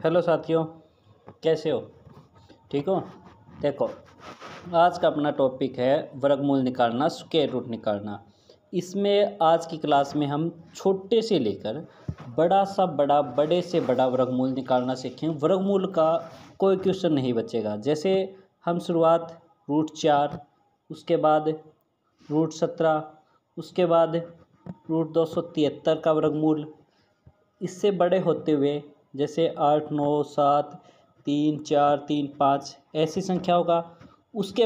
Hello साथियों, कैसे हो? ठीक हो? देखो, आज का अपना टॉपिक है वर्गमूल निकालना, स्क्वायर रूट निकालना। इसमें आज की क्लास में हम छोटे से लेकर बड़ा सा बड़ा, बड़े से बड़ा वर्गमूल निकालना सीखेंगे। वर्गमूल का कोई क्वेश्चन नहीं बचेगा। जैसे हम शुरुआत √4, उसके बाद √17, उसके बाद √273 का वर्गमूल, इससे बड़े होते हुए जैसे 8, 9, 7, 3, 4, 3, 5 ऐसी संख्या होगा। उसके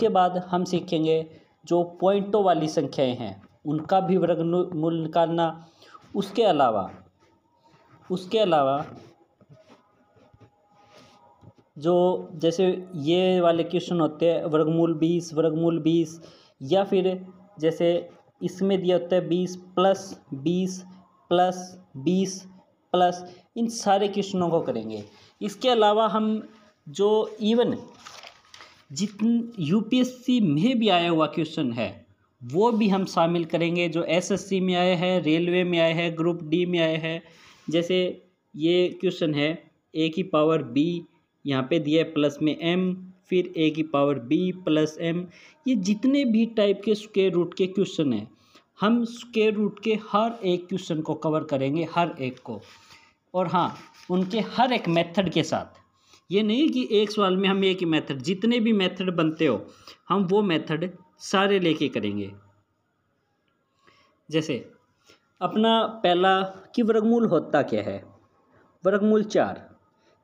बाद हम सीखेंगे जो पॉइंटों वाली संख्याएं हैं उनका भी वर्गमूल निकालना। उसके अलावा जो जैसे ये वाले क्वेश्चन होते हैं वर्गमूल 20, या फिर जैसे इसमें दिया होता है 20 प्लस 20 प्लस 20 प्लस, इन सारे क्वेश्चनों को करेंगे। इसके अलावा हम जो इवन यूपीएससी में भी आया हुआ क्वेश्चन है वो भी हम शामिल करेंगे, जो एसएससी में आए हैं, रेलवे में आए हैं, ग्रुप डी में आए हैं। जैसे ये क्वेश्चन है a की पावर b, यहाँ पे दिया है प्लस में m, फिर a की पावर b प्लस m। ये जितने भी टाइप के स्क्वायर रूट के क्वेश्चन हैं, हम स्क्वायर रूट के हर एक क्वेश्चन को कवर करेंगे, हर एक को। और हाँ, उनके हर एक मेथड के साथ। ये नहीं कि एक सवाल में हम एक ही मेथड, जितने भी मेथड बनते हो हम वो मेथड सारे लेके करेंगे। जैसे अपना पहला कि वर्गमूल होता क्या है। वर्गमूल 4,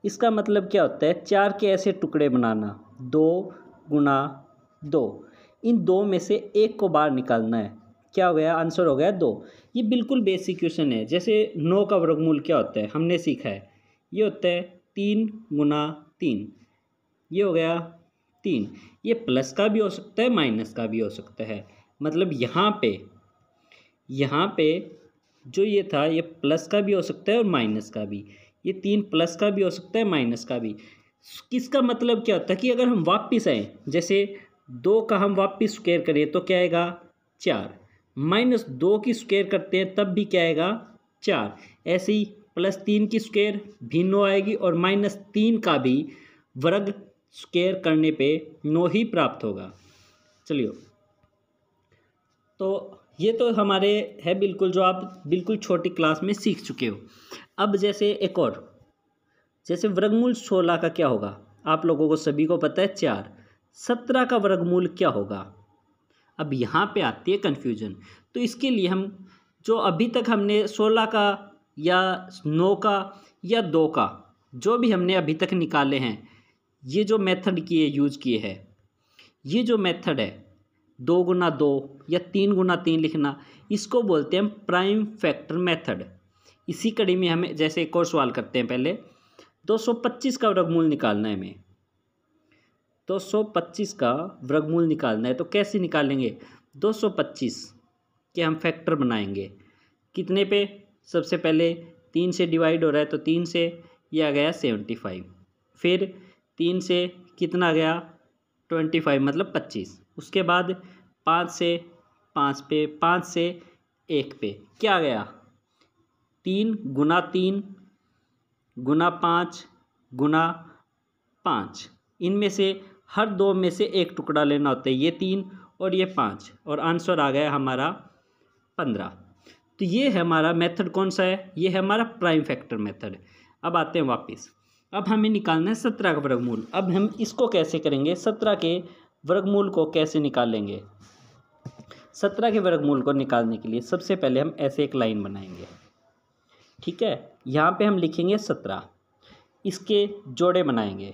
इसका मतलब क्या होता है? 4 के ऐसे टुकड़े बनाना, 2 गुना 2, इन 2 में से एक को बाहर निकालना है। क्या हो गया? आंसर हो गया 2। ये बिल्कुल बेसिक क्वेश्चन है। जैसे 9 का वर्गमूल क्या होता है हमने सीखा है, ये होता है 3 गुना 3, ये हो गया 3। ये प्लस का भी हो सकता है, माइनस का भी हो सकता है। मतलब यहाँ पे जो ये था ये प्लस का भी हो सकता है और माइनस का भी। ये 3 प्लस का भी हो सकता है, माइनस का भी। किसका मतलब क्या होता है कि अगर हम वापस आएँ, जैसे 2 का हम वापस स्क्वायर करें तो क्या आएगा? 4। -2 की स्क्वायर करते हैं तब भी क्या आएगा? 4। ऐसे ही +3 की स्क्वायर भी 9 आएगी, और -3 का भी वर्ग स्क्वायर करने पे 9 ही प्राप्त होगा। चलिए, तो ये तो हमारे है बिल्कुल, जो आप बिल्कुल छोटी क्लास में सीख चुके हो। अब जैसे एक और, जैसे वर्गमूल 16 का क्या होगा? आप लोगों को सभी को पता है 4। 17 का वर्गमूल क्या होगा? अब यहाँ पे आती है कन्फ्यूजन। तो इसके लिए हम जो अभी तक हमने 16 का या 9 का या 2 का जो भी हमने अभी तक निकाले हैं, ये जो मेथड यूज किए हैं, ये जो मेथड है 2 गुना 2 या 3 गुना 3 लिखना, इसको बोलते हैं हम प्राइम फैक्टर मेथड। इसी कड़ी में हमें जैसे एक और सवाल करते हैं। पहले 225 का वर्गमूल निकालना है हमें। 225 का वर्गमूल निकालना है तो कैसे निकालेंगे? 225 के हम फैक्टर बनाएंगे। कितने पे? सबसे पहले 3 से डिवाइड हो रहा है तो 3 से, ये आ गया 75। फिर 3 से कितना आ गया? 25 मतलब 25। उसके बाद 5 से 5 पे, 5 से 1 पे क्या आ गया? 3 गुना 3 गुना 5 गुना 5। इनमें से हर 2 में से एक टुकड़ा लेना होता है, ये 3 और ये 5, और आंसर आ गया हमारा 15। तो ये है हमारा मेथड। कौन सा है? ये है हमारा प्राइम फैक्टर मेथड। अब आते हैं वापस। अब हमें निकालना है 17 का वर्गमूल। अब हम इसको कैसे करेंगे? 17 के वर्गमूल को कैसे निकालेंगे? 17 के वर्गमूल को निकालने के लिए सबसे पहले हम ऐसे एक लाइन बनाएंगे, ठीक है। यहाँ पे हम लिखेंगे 17, इसके जोड़े बनाएंगे,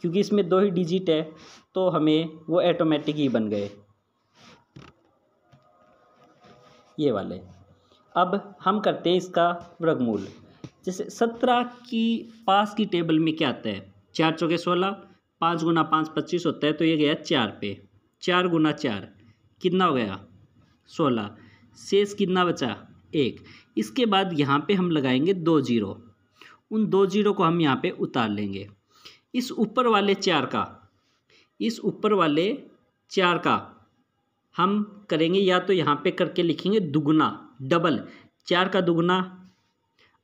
क्योंकि इसमें 2 ही डिजिट है तो हमें वो ऑटोमेटिक ही बन गए, ये वाले। अब हम करते हैं इसका वर्गमूल। जैसे 17 की पास की टेबल में क्या आता है? 4 चौके 16, 5 गुना 5 25 होता है, तो ये गया 4 पे। 4 गुना 4 कितना हो गया? 16। शेष कितना बचा? 1। इसके बाद यहाँ पे हम लगाएंगे 2 जीरो। उन 2 जीरो को हम यहाँ पे उतार लेंगे। इस ऊपर वाले 4 का हम करेंगे, या तो यहाँ पे करके लिखेंगे दुगुना, डबल। 4 का दुगुना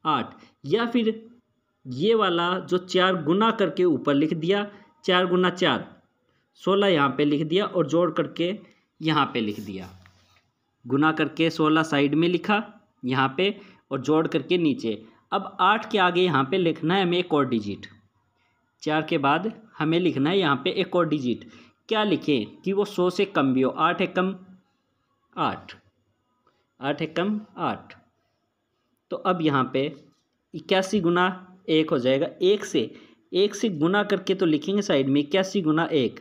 8, या फिर ये वाला जो 4 गुना करके ऊपर लिख दिया, 4 गुना 4 16 यहाँ पे लिख दिया और जोड़ करके यहाँ पे लिख दिया। गुना करके 16 साइड में लिखा यहाँ पे और जोड़ करके नीचे। अब 8 के आगे यहाँ पे लिखना है हमें एक और डिजिट, 4 के बाद हमें लिखना है यहाँ पे एक और डिजिट। क्या लिखें कि वो 100 से कम भी हो। 8 एकम 8, 8 एकम 8। तो अब यहाँ पे 81 गुना 1 हो जाएगा। 1 से गुना करके तो लिखेंगे साइड में 81 गुना 1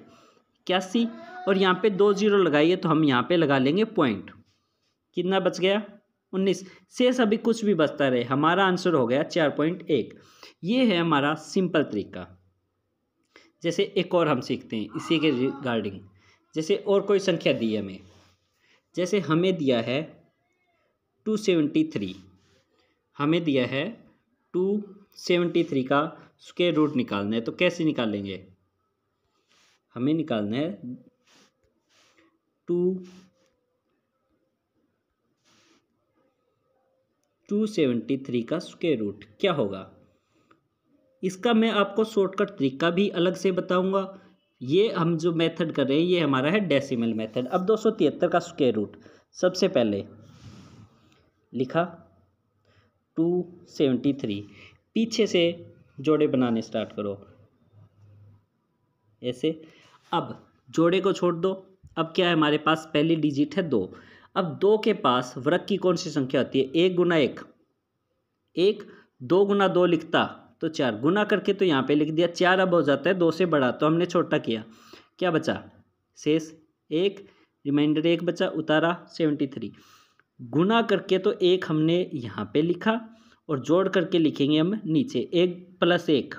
81, और यहाँ पे 2 जीरो लगाइए तो हम यहाँ पे लगा लेंगे पॉइंट। कितना बच गया 19। शेष अभी कुछ भी बचता रहे, हमारा आंसर हो गया 4.1। ये है हमारा सिंपल तरीका। जैसे एक और हम सीखते हैं इसी के रिगार्डिंग। जैसे और कोई संख्या दी है हमें, जैसे हमें दिया है 273, हमें दिया है 273 का स्क्वायर रूट निकालना है। तो कैसे निकालेंगे, हमें निकालना है 273 का स्क्वायर रूट। क्या होगा इसका मैं आपको शॉर्टकट तरीका भी अलग से बताऊंगा। ये हम जो मेथड कर रहे हैं ये हमारा है डेसिमल मेथड। अब 273 का स्क्वायर रूट, सबसे पहले लिखा 273, पीछे से जोड़े बनाने स्टार्ट करो ऐसे। अब जोड़े को छोड़ दो। अब क्या है हमारे पास, पहली डिजिट है 2। अब 2 के पास वर्ग की कौन सी संख्या होती है, 1 गुना 1 1, 2 गुना 2 लिखता तो 4, गुना करके तो यहाँ पे लिख दिया 4। अब हो जाता है 2 से बड़ा, तो हमने छोटा किया। क्या बचा, शेष 1, रिमाइंडर 1 बचा, उतारा 73। गुना करके तो 1 हमने यहाँ पे लिखा और जोड़ करके लिखेंगे हम नीचे 1 + 1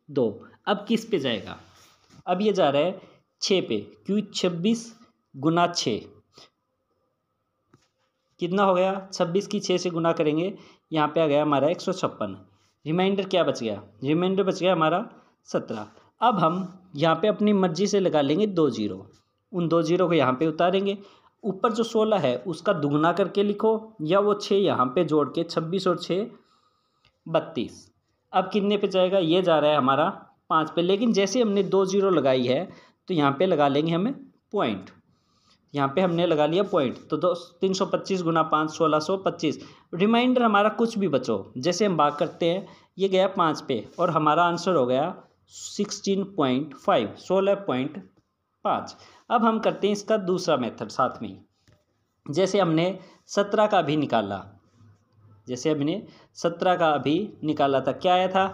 2। अब किस पे जाएगा, अब ये जा रहा है 6 पे, क्यों 26 गुना 6 कितना हो गया, 26 की 6 से गुना करेंगे, यहाँ पे आ गया हमारा 156। रिमाइंडर क्या बच गया, रिमाइंडर बच गया हमारा 17। अब हम यहाँ पे अपनी मर्जी से लगा लेंगे 2 जीरो, उन 2 जीरो को यहाँ पे उतारेंगे। ऊपर जो 16 है उसका दुगना करके लिखो, या वो 6 यहाँ पे जोड़ के 26 और 6 32। अब कितने पे जाएगा, ये जा रहा है हमारा 5 पे। लेकिन जैसे हमने 2 जीरो लगाई है तो यहाँ पे लगा लेंगे हमें पॉइंट, यहाँ पे हमने लगा लिया पॉइंट। तो 325 गुना 5 1625। रिमाइंडर हमारा कुछ भी बचो, जैसे हम बात करते हैं ये गया 5 पे और हमारा आंसर हो गया 16.5 16.5। अब हम करते हैं इसका दूसरा मेथड साथ में। जैसे हमने 17 का भी निकाला, जैसे हमने 17 का अभी निकाला था, क्या आया था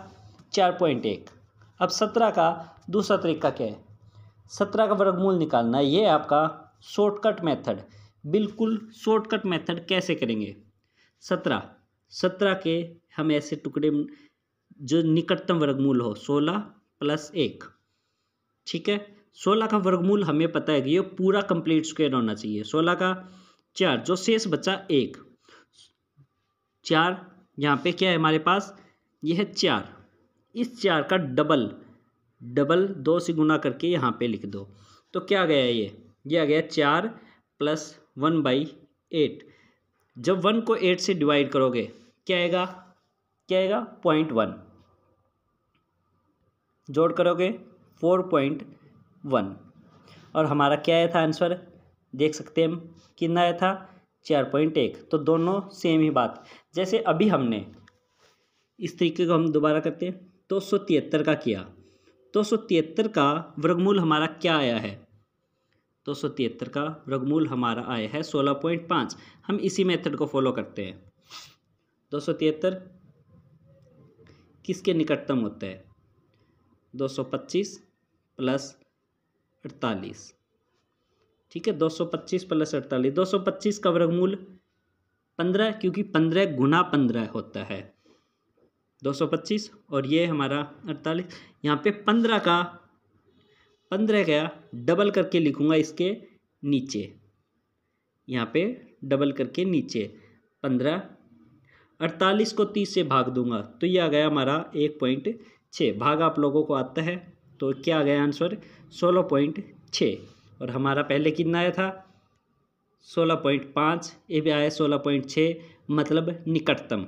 4.1। अब 17 का दूसरा तरीका क्या है, 17 का वर्गमूल निकालना है। ये है आपका शॉर्टकट मेथड, बिल्कुल शॉर्टकट मेथड। कैसे करेंगे, 17 के हम ऐसे टुकड़े, जो निकटतम वर्गमूल हो 16 + 1, ठीक है। 16 का वर्गमूल हमें पता है कि ये पूरा कंप्लीट स्क्वायर होना चाहिए। 16 का 4, जो शेष बचा 1 4, यहाँ पे क्या है हमारे पास, ये है 4। इस 4 का डबल 2 से गुना करके यहाँ पे लिख दो। तो क्या गया ये आ गया 4 + 1/8। जब 1 को 8 से डिवाइड करोगे क्या आएगा 0.1, जोड़ करोगे 4.1, और हमारा क्या आया था आंसर, देख सकते हैं हम कितना आया था 4.1। तो दोनों सेम ही बात। जैसे अभी हमने इस तरीके को हम दोबारा करते हैं, 273 का किया, 273 का वर्गमूल हमारा क्या आया है, 273 का वर्गमूल हमारा आया है 16.5। हम इसी मेथड को फॉलो करते हैं। 273 किसके निकटतम होता है, 225 + 48, ठीक है। 225 + 48, 225 का वर्गमूल 15, क्योंकि 15 गुना 15 होता है 225, और ये हमारा 48। यहाँ पे 15 का डबल करके लिखूँगा इसके नीचे, यहाँ पे डबल करके नीचे 15। 48 को 30 से भाग दूंगा तो ये आ गया हमारा 1.6। भाग आप लोगों को आता है, तो क्या आ गया आंसर 16.6। और हमारा पहले कितना आया था 16.5, ये भी आया 16.6, मतलब निकटतम।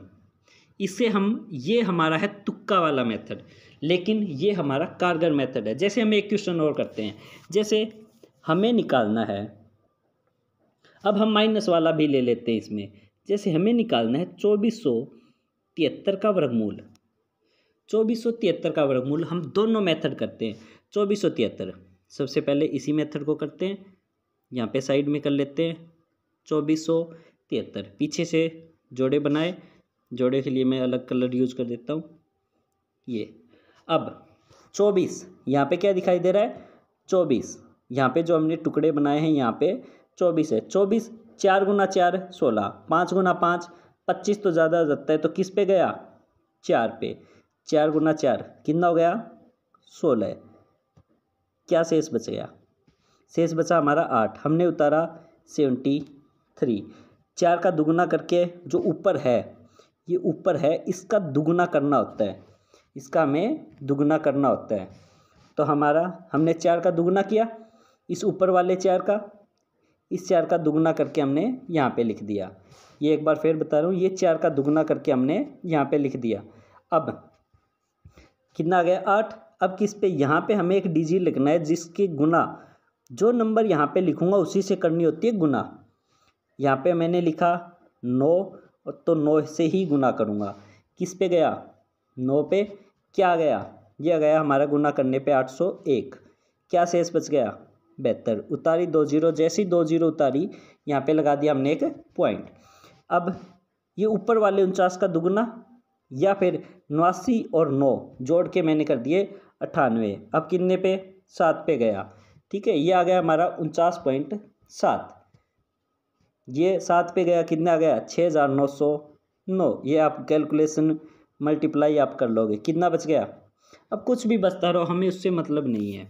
इसे हम, ये हमारा है तुक्का वाला मेथड, लेकिन ये हमारा कारगर मेथड है। जैसे हम एक क्वेश्चन और करते हैं, जैसे हमें निकालना है, अब हम माइनस वाला भी ले लेते हैं इसमें। जैसे हमें निकालना है 2473 का वर्गमूल। 2473 का वर्गमूल हम दोनों मेथड करते हैं। 2473 सबसे पहले इसी मेथड को करते हैं, यहाँ पे साइड में कर लेते हैं 2473, पीछे से जोड़े बनाए, जोड़े के लिए मैं अलग कलर यूज कर देता हूँ ये। अब 24 यहाँ पे क्या दिखाई दे रहा है, 24 यहाँ पे जो हमने टुकड़े बनाए हैं यहाँ पे 24 है। 24 4 गुना 4 16, 5 गुना 5 25 तो ज़्यादा जाता है, तो किस पे गया, 4 पे। 4 गुना 4 कितना हो गया, 16। क्या शेष बच गया, शेष बचा हमारा 8, हमने उतारा 73। 4 का दुगुना करके जो ऊपर है, ये ऊपर है, इसका दुगुना करना होता है, इसका हमें दुगुना करना होता है। तो हमारा, हमने 4 का दुगुना किया इस ऊपर वाले 4 का, इस 4 का दुगुना करके हमने यहाँ पे लिख दिया। ये एक बार फिर बता रहा हूँ, ये 4 का दुगुना करके हमने यहाँ पे लिख दिया। अब कितना आ गया, 8। अब किस पे, यहाँ पे हमें एक डिजिट लिखना है जिसके गुना, जो नंबर यहाँ पे लिखूँगा उसी से करनी होती है गुना। यहाँ पे मैंने लिखा 9, तो 9 से ही गुना करूँगा। किस पे गया, 9 पे। क्या आ गया, ये आ गया हमारा गुना करने पे 801। क्या शेष बच गया, 72। उतारी 2 जीरो, जैसी 2 जीरो उतारी यहाँ पे लगा दिया हमने एक पॉइंट। अब ये ऊपर वाले 49 का दुगुना, या फिर 89 और 9 जोड़ के मैंने कर दिए 98। अब कितने पे, 7 पे गया, ठीक है। ये आ गया हमारा 49.7। ये 7 पे गया, कितना आ गया, 6909। ये आप कैलकुलेशन मल्टीप्लाई आप कर लोगे, कितना बच गया। अब कुछ भी बचता रहो, हमें उससे मतलब नहीं है,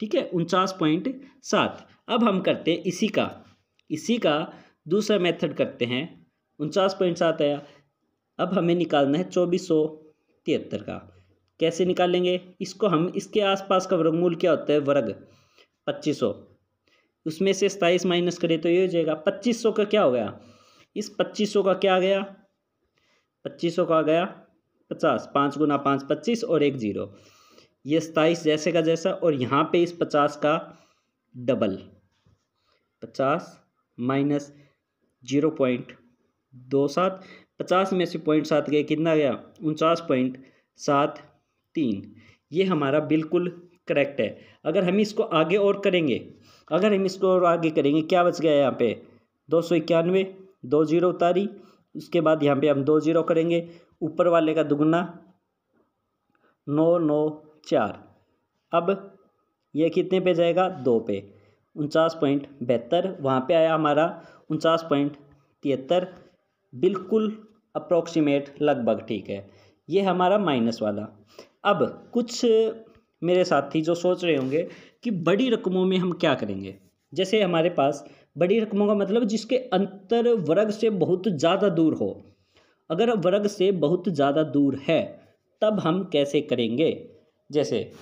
ठीक है। 49.7। अब हम करते हैं इसी का दूसरा मेथड करते हैं। 49.7 आया, अब हमें निकालना है 2473 का। कैसे निकालेंगे इसको, हम इसके आसपास का वर्गमूल क्या होता है, वर्ग 2500, उसमें से 27 माइनस करें तो ये हो जाएगा 2500 का क्या हो गया, इस 2500 का क्या आ गया, 2500 का आ गया 50। 5 गुना 5 25 और 1 0, ये 27 जैसे का जैसा, और यहाँ पे इस 50 का डबल, 50 माइनस 0.27, 50 में से 0.7 गए, कितना गया 49.73। ये हमारा बिल्कुल करेक्ट है। अगर हम इसको आगे और करेंगे, क्या बच गया यहाँ पे 291, 2 जीरो उतारी, उसके बाद यहाँ पे हम 2 जीरो करेंगे, ऊपर वाले का दुगुना 994। अब ये कितने पे जाएगा, 2 पे, 49.72। वहाँ पे आया हमारा 49.73, बिल्कुल अप्रोक्सीमेट, लगभग ठीक है। ये हमारा माइनस वाला। अब कुछ मेरे साथी जो सोच रहे होंगे कि बड़ी रकमों में हम क्या करेंगे, जैसे हमारे पास बड़ी रकमों का मतलब जिसके अंतर वर्ग से बहुत ज़्यादा दूर हो। अगर वर्ग से बहुत ज़्यादा दूर है तब हम कैसे करेंगे, जैसे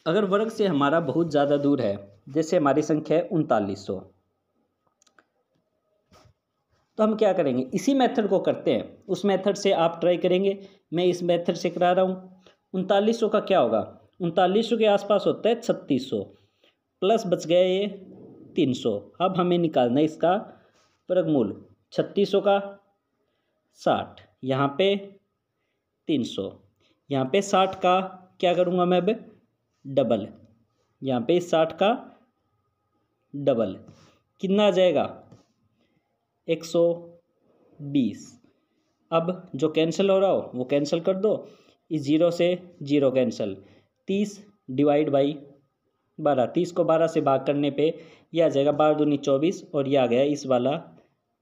अगर वर्ग से हमारा बहुत ज़्यादा दूर है, जैसे हमारी संख्या है 3900, तो हम क्या करेंगे, इसी मेथड को करते हैं। उस मेथड से आप ट्राई करेंगे, मैं इस मेथड से करा रहा हूँ। 3900 का क्या होगा, 3900 के आसपास होता है 3600, प्लस बच गया ये 300। अब हमें निकालना है इसका वर्गमूल। 3600 का 60, यहाँ पे 300, यहाँ पे 60 का क्या करूँगा मैं, अब डबल, यहाँ पे 60 का डबल, कितना आ जाएगा 120। अब जो कैंसिल हो रहा हो वो कैंसिल कर दो, इस 0 से 0 कैंसिल, 30 डिवाइड बाई 12, 30 को 12 से भाग करने पे ये आ जाएगा 12 दूनी 24, और ये आ गया इस वाला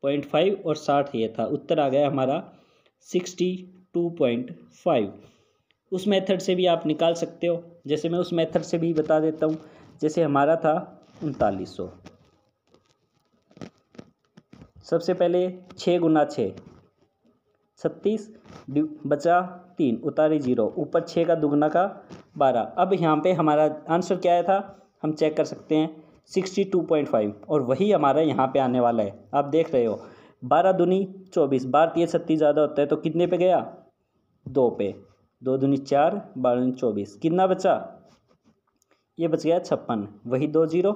0.5 और 60 ये था। उत्तर आ गया हमारा 62.5। उस मेथड से भी आप निकाल सकते हो, जैसे मैं उस मेथड से भी बता देता हूँ। जैसे हमारा था 3900, सबसे पहले 6 गुना 6 36, बचा 3, उतारी 0, ऊपर 6 का दुगना का 12। अब यहाँ पे हमारा आंसर क्या आया था, हम चेक कर सकते हैं 62.5, और वही हमारा यहाँ पे आने वाला है। आप देख रहे हो 12 दूनी 24, 12 3 36 ज़्यादा होता है तो कितने पे गया? 2 पे। 2 दूनी 4, 12 दूनी 24, कितना बचा? ये बच गया 56, वही 2 0।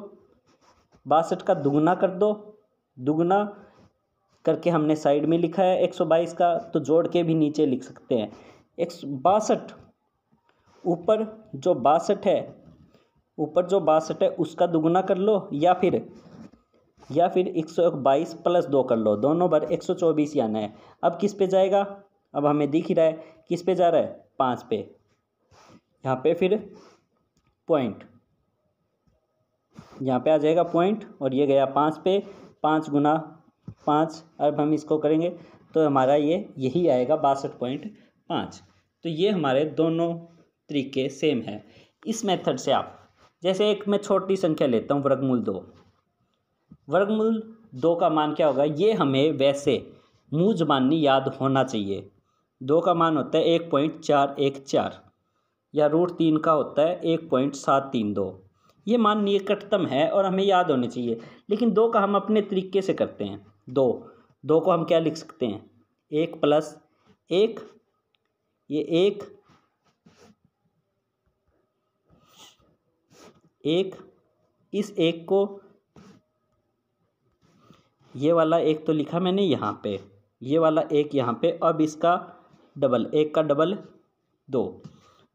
62 का दुगना कर दो, दुगना करके हमने साइड में लिखा है 122 का, तो जोड़ के भी नीचे लिख सकते हैं 162। ऊपर जो 62 है, ऊपर जो 62 है उसका दुगना कर लो, या फिर 122 प्लस 2 कर लो, दोनों बार 124 आना है। अब किस पे जाएगा? अब हमें दिख ही रहा है किस पे जा रहा है, 5 पे। यहाँ पे फिर पॉइंट, यहाँ पे आ जाएगा पॉइंट, और ये गया 5 पे, 5 गुना 5। अब हम इसको करेंगे तो हमारा यही आएगा 62.5। तो ये हमारे दोनों तरीके सेम है। इस मेथड से आप, जैसे एक मैं छोटी संख्या लेता हूँ वर्गमूल 2। वर्गमूल 2 का मान क्या होगा, ये हमें वैसे मुँह ज़बानी याद होना चाहिए। 2 का मान होता है 1.414, या √3 का होता है 1.732। ये मान निकटतम है और हमें याद होने चाहिए, लेकिन 2 का हम अपने तरीके से करते हैं। 2 को हम क्या लिख सकते हैं, 1 + 1, ये 1 इस 1 को, ये वाला 1 तो लिखा मैंने यहाँ पे, ये वाला 1 यहाँ पे। अब इसका डबल, 1 का डबल 2,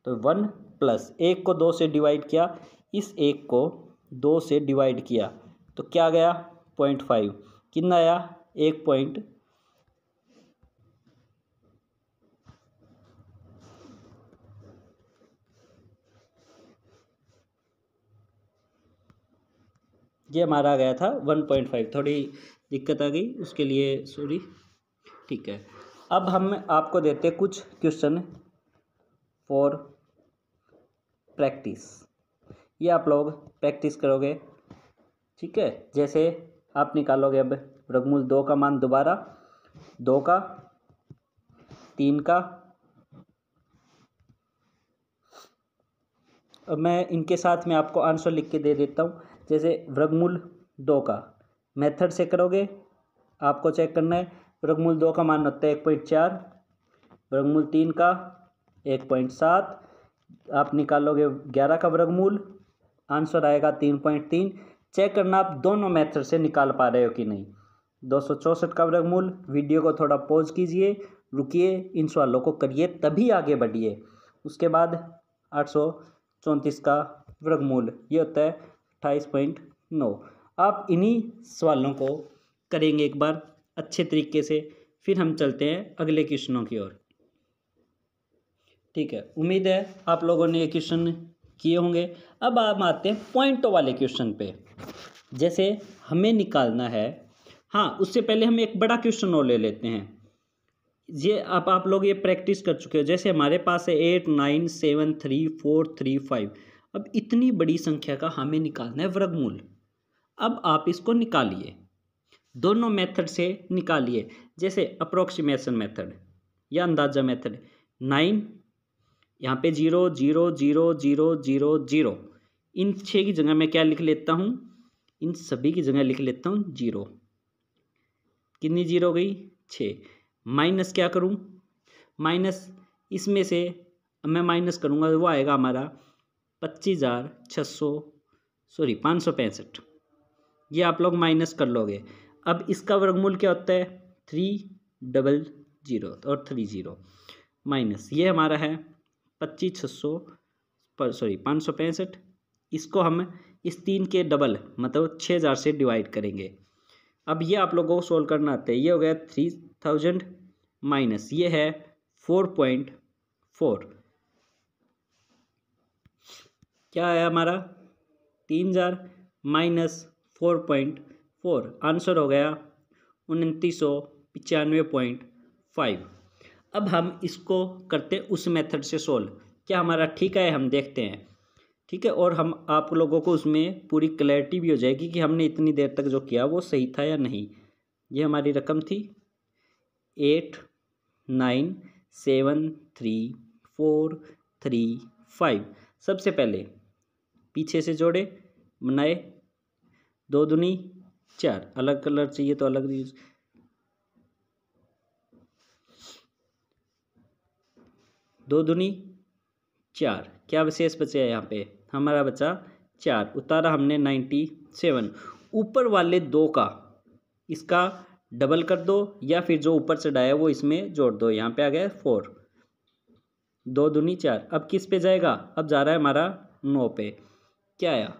तो 1 + 1 को 2 से डिवाइड किया, इस 1 को 2 से डिवाइड किया तो क्या गया 0.5, कितना आया 1 पॉइंट। ये हमारा आ गया था 1.5। थोड़ी दिक्कत आ गई, उसके लिए सॉरी। ठीक है, अब हम आपको देते कुछ क्वेश्चन फॉर प्रैक्टिस, ये आप लोग प्रैक्टिस करोगे। ठीक है, जैसे आप निकालोगे अब वर्गमूल 2 का मान दोबारा, 2 का, 3 का। अब मैं इनके साथ में आपको आंसर लिख के दे देता हूँ। जैसे वर्गमूल 2 का मेथड से करोगे, आपको चेक करना है। वर्गमूल 2 का मान होता है 1.4, वर्गमूल 3 का 1.7। आप निकालोगे 11 का वर्गमूल, आंसर आएगा 3.3। चेक करना आप दोनों मेथड से निकाल पा रहे हो कि नहीं। 264 का वर्गमूल, वीडियो को थोड़ा पॉज कीजिए, रुकिए, इन सवालों को करिए, तभी आगे बढ़िए। उसके बाद 834 का वर्गमूल, ये होता है 28.9। आप इन्हीं सवालों को करेंगे एक बार अच्छे तरीके से, फिर हम चलते हैं अगले क्वेश्चनों की ओर। ठीक है, उम्मीद है आप लोगों ने ये क्वेश्चन किए होंगे। अब हम आते हैं पॉइंटों वाले क्वेश्चन पे। जैसे हमें निकालना है, हाँ उससे पहले हम एक बड़ा क्वेश्चन और ले लेते हैं। ये आप लोग ये प्रैक्टिस कर चुके हो। जैसे हमारे पास है 8 9 7 3 4 3 5। अब इतनी बड़ी संख्या का हमें निकालना है वर्गमूल। अब आप इसको निकालिए, दोनों मेथड से निकालिए। जैसे अप्रोक्सीमेशन मेथड या अंदाजा मेथड, 9 यहाँ पे 0 0 0 0 0 0, इन 6 की जगह मैं क्या लिख लेता हूँ, इन सभी की जगह लिख लेता हूँ 0। कितनी 0 हो गई, 6। माइनस क्या करूँ, माइनस इसमें से मैं माइनस करूँगा वो आएगा हमारा 565 ये आप लोग माइनस कर लोगे। अब इसका वर्गमूल क्या होता है 300 और 30 माइनस ये हमारा है 565। इसको हम इस 3 के डबल मतलब 6000 से डिवाइड करेंगे। अब ये आप लोगों को सोल्व करना आता है। ये हो गया 3000 माइनस ये है 4.4, क्या है हमारा 3000 माइनस 4.4, आंसर हो गया 2995.5। अब हम इसको करते उस मेथड से सोल्व, क्या हमारा ठीक है, हम देखते हैं। ठीक है, और हम आप लोगों को उसमें पूरी क्लैरिटी भी हो जाएगी कि हमने इतनी देर तक जो किया वो सही था या नहीं। ये हमारी रकम थी 8 9 7 3 4 3 5। सबसे पहले पीछे से जोड़े बनाए, 2 दूनी 4, अलग कलर चाहिए तो अलग यूज, 2 दूनी 4, क्या विशेष बचा यहाँ पे, हमारा बचा 4, उतारा हमने 97। ऊपर वाले 2 का इसका डबल कर दो या फिर जो ऊपर चढ़ाया वो इसमें जोड़ दो, यहाँ पे आ गया 4, 2 दूनी 4। अब किस पे जाएगा, अब जा रहा है हमारा 9 पे, क्या आया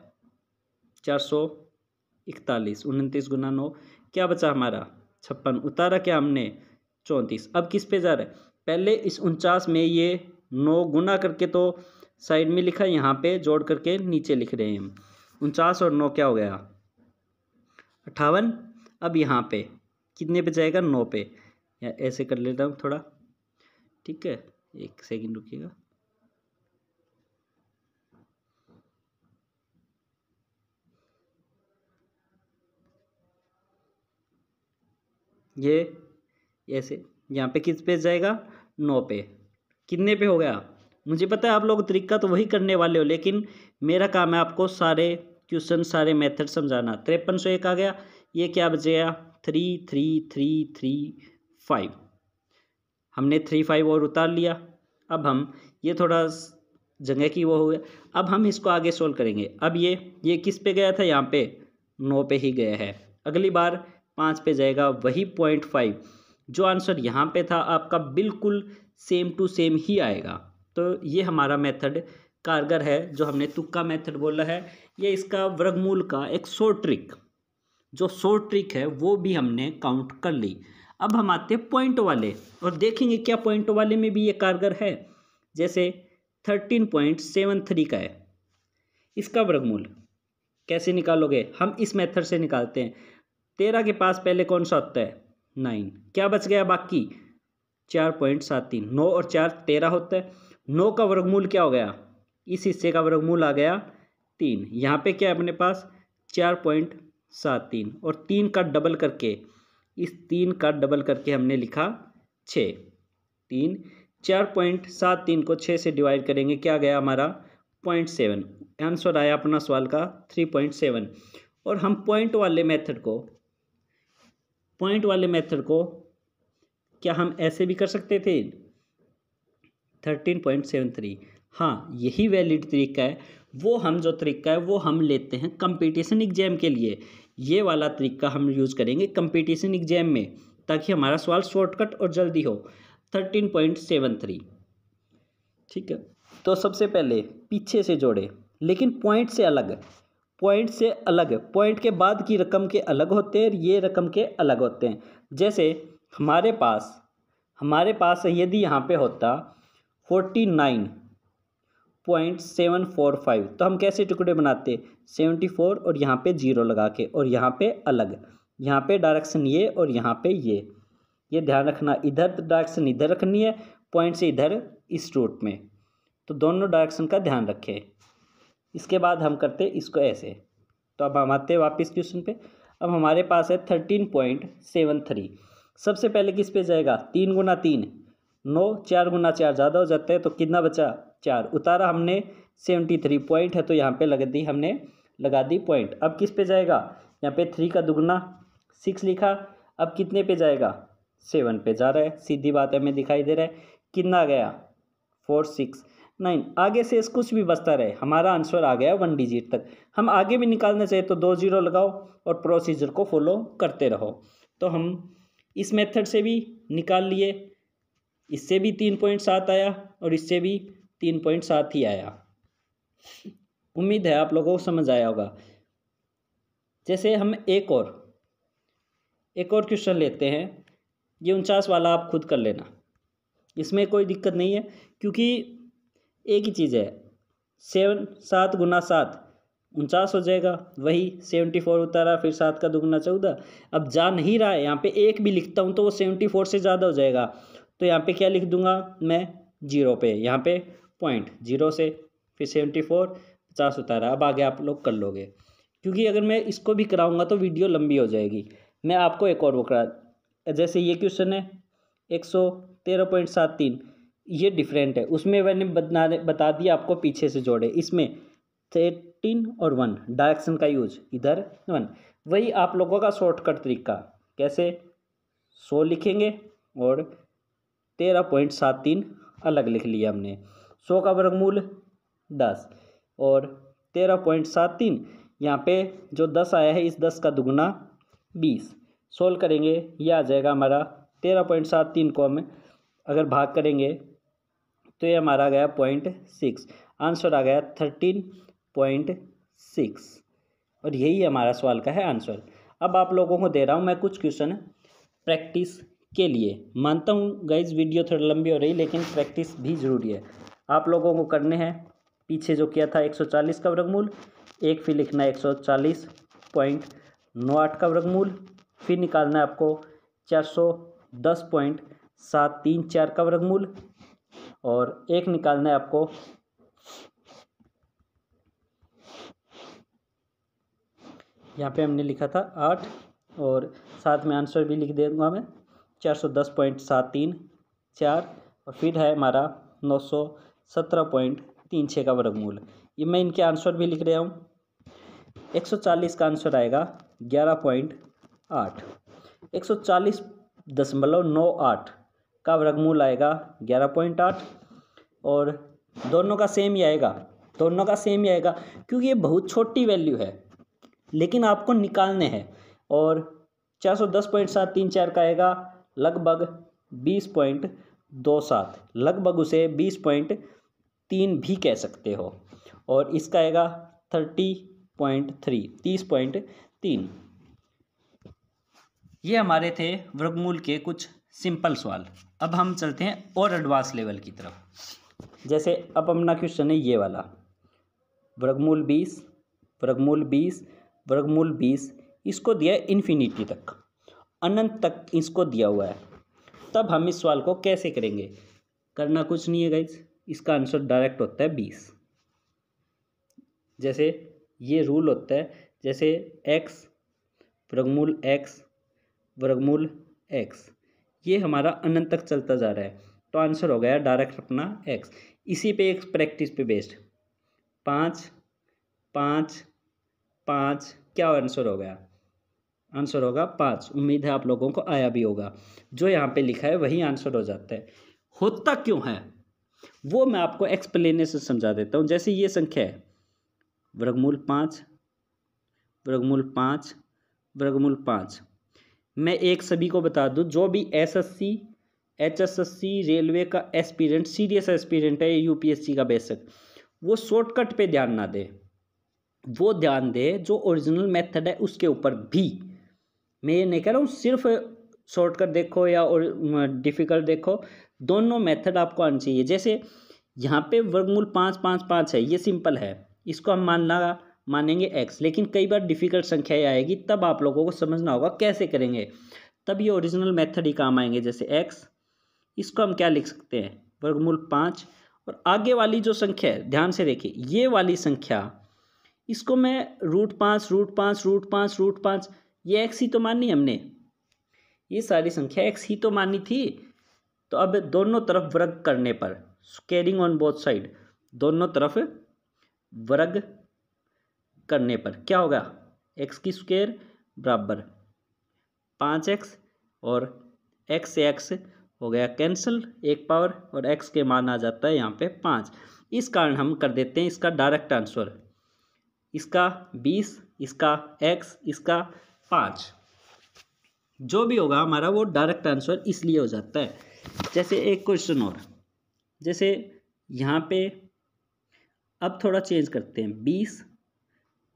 441, 29 गुना 9, क्या बचा हमारा 56, उतारा क्या हमने 34। अब किस पे जा रहा है, पहले इस 49 में ये 9 गुना करके तो साइड में लिखा, यहाँ पे जोड़ करके नीचे लिख रहे हैं हम। 49 और 9 क्या हो गया 58। अब यहाँ पे कितने पे जाएगा 9 पे, या ऐसे कर लेता हूँ थोड़ा, ठीक है, एक सेकंड रुकिएगा। ये ऐसे यहाँ पे किस पे जाएगा 9 पे, कितने पे हो गया, मुझे पता है आप लोग तरीका तो वही करने वाले हो, लेकिन मेरा काम है आपको सारे क्वेश्चन सारे मेथड समझाना। 5301 आ गया, ये क्या बचेगा 3335, हमने 35 और उतार लिया। अब हम ये थोड़ा जगह की वो हो गया, अब हम इसको आगे सोल्व करेंगे। अब ये किस पे गया था, यहाँ पे 9 पे ही गया है, अगली बार 5 पे जाएगा, वही 0.5 जो आंसर यहाँ पे था आपका बिल्कुल सेम टू सेम ही आएगा। तो ये हमारा मेथड कारगर है, जो हमने तुक्का मेथड बोला है, ये इसका वर्गमूल का एक शॉर्ट ट्रिक, जो शॉर्ट ट्रिक है वो भी हमने काउंट कर ली। अब हम आते हैं पॉइंट वाले और देखेंगे क्या पॉइंट वाले में भी ये कारगर है। जैसे 13.73 का है, इसका वर्गमूल कैसे निकालोगे, हम इस मेथड से निकालते हैं। 13 के पास पहले कौन सा होता है 9, क्या बच गया बाकी 4.73, 9 और 4 13 होता है। 9 का वर्गमूल क्या हो गया, इस हिस्से का वर्गमूल आ गया 3, यहाँ पे क्या है अपने पास 4.73 और 3 का डबल करके, इस 3 का डबल करके हमने लिखा 6। 3 4.73 को 6 से डिवाइड करेंगे, क्या गया हमारा 0.7, आंसर आया अपना सवाल का 3.7। और हम पॉइंट वाले मेथड को क्या हम ऐसे भी कर सकते थे 13.73, हाँ यही वैलिड तरीका है। वो हम जो तरीका है वो हम लेते हैं कंपटीशन एग्जाम के लिए, ये वाला तरीका हम यूज़ करेंगे कंपटीशन एग्जाम में, ताकि हमारा सवाल शॉर्टकट और जल्दी हो। 13.73, ठीक है। तो सबसे पहले पीछे से जोड़े, लेकिन पॉइंट से अलग, पॉइंट के बाद की रकम के अलग होते हैं, ये रकम के अलग होते हैं। जैसे हमारे पास यदि यहाँ पे होता 49.745, तो हम कैसे टुकड़े बनाते 74 और यहाँ पे 0 लगा के, और यहाँ पे अलग, यहाँ पे डायरेक्शन ये और यहाँ पे ये ध्यान रखना, इधर डायरेक्शन इधर रखनी है, पॉइंट से इधर इस रूट में, तो दोनों डायरेक्शन का ध्यान रखें। इसके बाद हम करते इसको ऐसे। तो अब हम आते हैं वापस क्वेश्चन पे। अब हमारे पास है 13.73, सबसे पहले किस पे जाएगा 3 गुना 3 9, 4 गुना 4 ज़्यादा हो जाता है, तो कितना बचा 4, उतारा हमने 73 पॉइंट है तो यहाँ पे लगा दी पॉइंट। अब किस पे जाएगा, यहाँ पे 3 का दुगना 6 लिखा, अब कितने पे जाएगा 7 पे जा रहा है, सीधी बात है, हमें दिखाई दे रहा है कितना आ गया 469। आगे से कुछ भी बचता रहे, हमारा आंसर आ गया 1 डिजिट तक। हम आगे भी निकालना चाहिए तो 2 0 लगाओ और प्रोसीजर को फॉलो करते रहो। तो हम इस मेथड से भी निकाल लिए, इससे भी 3.7 आया और इससे भी 3.7 ही आया। उम्मीद है आप लोगों को समझ आया होगा। जैसे हम एक और क्वेश्चन लेते हैं, ये 49 वाला आप खुद कर लेना, इसमें कोई दिक्कत नहीं है, क्योंकि एक ही चीज़ है, 7 गुना 7 49 हो जाएगा, वही 74 उतारा, फिर 7 का दुगुना 14। अब जा नहीं रहा है, यहाँ पे 1 भी लिखता हूँ तो वो 74 से ज़्यादा हो जाएगा, तो यहाँ पे क्या लिख दूंगा मैं 0 पे, यहाँ पे पॉइंट 0 से फिर 74 50 उतारा। अब आगे आप लोग कर लोगे, क्योंकि अगर मैं इसको भी कराऊंगा तो वीडियो लंबी हो जाएगी। मैं आपको एक और वो करा, जैसे ये क्वेश्चन है 113.73, ये डिफरेंट है, उसमें मैंने बता दिया आपको पीछे से जोड़े, इसमें 13 और 1 डायरेक्शन का यूज, इधर 1, वही आप लोगों का शॉर्टकट तरीका, कैसे 100 लिखेंगे और 13.73 अलग लिख लिया हमने। 100 का वर्गमूल 10 और 13.73, यहाँ पे जो 10 आया है इस 10 का दुगुना 20। सोल्व करेंगे ये आ जाएगा हमारा 13.73 को हम अगर भाग करेंगे तो ये हमारा आ गया 0.6, आंसर आ गया 13.6 और यही हमारा सवाल का है आंसर। अब आप लोगों को दे रहा हूँ मैं कुछ क्वेश्चन प्रैक्टिस के लिए। मानता हूँ गाइज वीडियो थोड़ी लंबी हो रही, लेकिन प्रैक्टिस भी ज़रूरी है। आप लोगों को करने हैं पीछे जो किया था 140 का वर्गमूल, एक फिर लिखना है 140.98 का वर्गमूल, फिर निकालना है आपको 410.734 का वर्गमूल और एक निकालना है आपको यहाँ पे हमने लिखा था 8 और साथ में आंसर भी लिख दूंगा मैं 410.734 और फिर है हमारा 917.36 का वर्गमूल। ये मैं इनके आंसर भी लिख रहा हूँ। 140 का आंसर आएगा 11.8, 140.98 का वर्गमूल आएगा 11.8 और दोनों का सेम ही आएगा, दोनों का सेम ही आएगा क्योंकि ये बहुत छोटी वैल्यू है लेकिन आपको निकालने हैं। और 410.734 का आएगा लगभग 20.27, लगभग उसे 20.3 भी कह सकते हो और इसका आएगा 30.3। ये हमारे थे वर्गमूल के कुछ सिंपल सवाल। अब हम चलते हैं और एडवांस लेवल की तरफ। जैसे अब अपना क्वेश्चन है ये वाला, वर्गमूल 20, वर्गमूल 20, वर्गमूल 20, इसको दिया है इन्फिनिटी तक, अनंत तक इसको दिया हुआ है। तब हम इस सवाल को कैसे करेंगे? करना कुछ नहीं है गाइज, इसका आंसर डायरेक्ट होता है 20। जैसे ये रूल होता है, जैसे x वर्गमूल x वर्गमूल x, ये हमारा अनंत तक चलता जा रहा है तो आंसर हो गया डायरेक्ट अपना x। इसी पे एक प्रैक्टिस पे बेस्ड 5 5 5 क्या आंसर हो गया? आंसर होगा 5। उम्मीद है आप लोगों को आया भी होगा, जो यहाँ पे लिखा है वही आंसर हो जाता है। होता क्यों है वो मैं आपको एक्सप्लेनेशन समझा देता हूँ। जैसे ये संख्या है वर्गमूल 5 वर्गमूल 5 वर्गमूल 5, मैं एक सभी को बता दूँ जो भी एसएससी एचएसएससी रेलवे का एस्पिरेंट, सीरियस एस्पिरेंट है, यूपीएससी का बेसिक, वो शॉर्टकट पे ध्यान ना दे, वो ध्यान दे जो ओरिजिनल मेथड है उसके ऊपर भी। मैं ये नहीं कह रहा हूँ सिर्फ शॉर्टकट देखो या और डिफ़िकल्ट देखो, दोनों मेथड आपको आनी चाहिए। जैसे यहाँ पे वर्गमूल 5 5 5 है, ये सिंपल है, इसको हम मानेंगे x, लेकिन कई बार डिफ़िकल्ट संख्याएं आएगी तब आप लोगों को समझना होगा कैसे करेंगे, तब ये ओरिजिनल मेथड ही काम आएंगे। जैसे x, इसको हम क्या लिख सकते हैं वर्गमूल 5 और आगे वाली जो संख्या है ध्यान से देखिए, ये वाली संख्या इसको मैं √5 √5 √5 √5, ये x ही तो मानी हमने, ये सारी संख्या x ही तो मानी थी। तो अब दोनों तरफ वर्ग करने पर, स्क्वेयरिंग ऑन बोथ साइड, दोनों तरफ वर्ग करने पर क्या होगा? x की स्क्वायर बराबर 5x और x से x हो गया कैंसिल, एक पावर, और x के मान आ जाता है यहाँ पे 5। इस कारण हम कर देते हैं इसका डायरेक्ट आंसर, इसका 20, इसका x, इसका 5, जो भी होगा हमारा वो डायरेक्ट आंसर इसलिए हो जाता है। जैसे एक क्वेश्चन और, जैसे यहाँ पे अब थोड़ा चेंज करते हैं, 20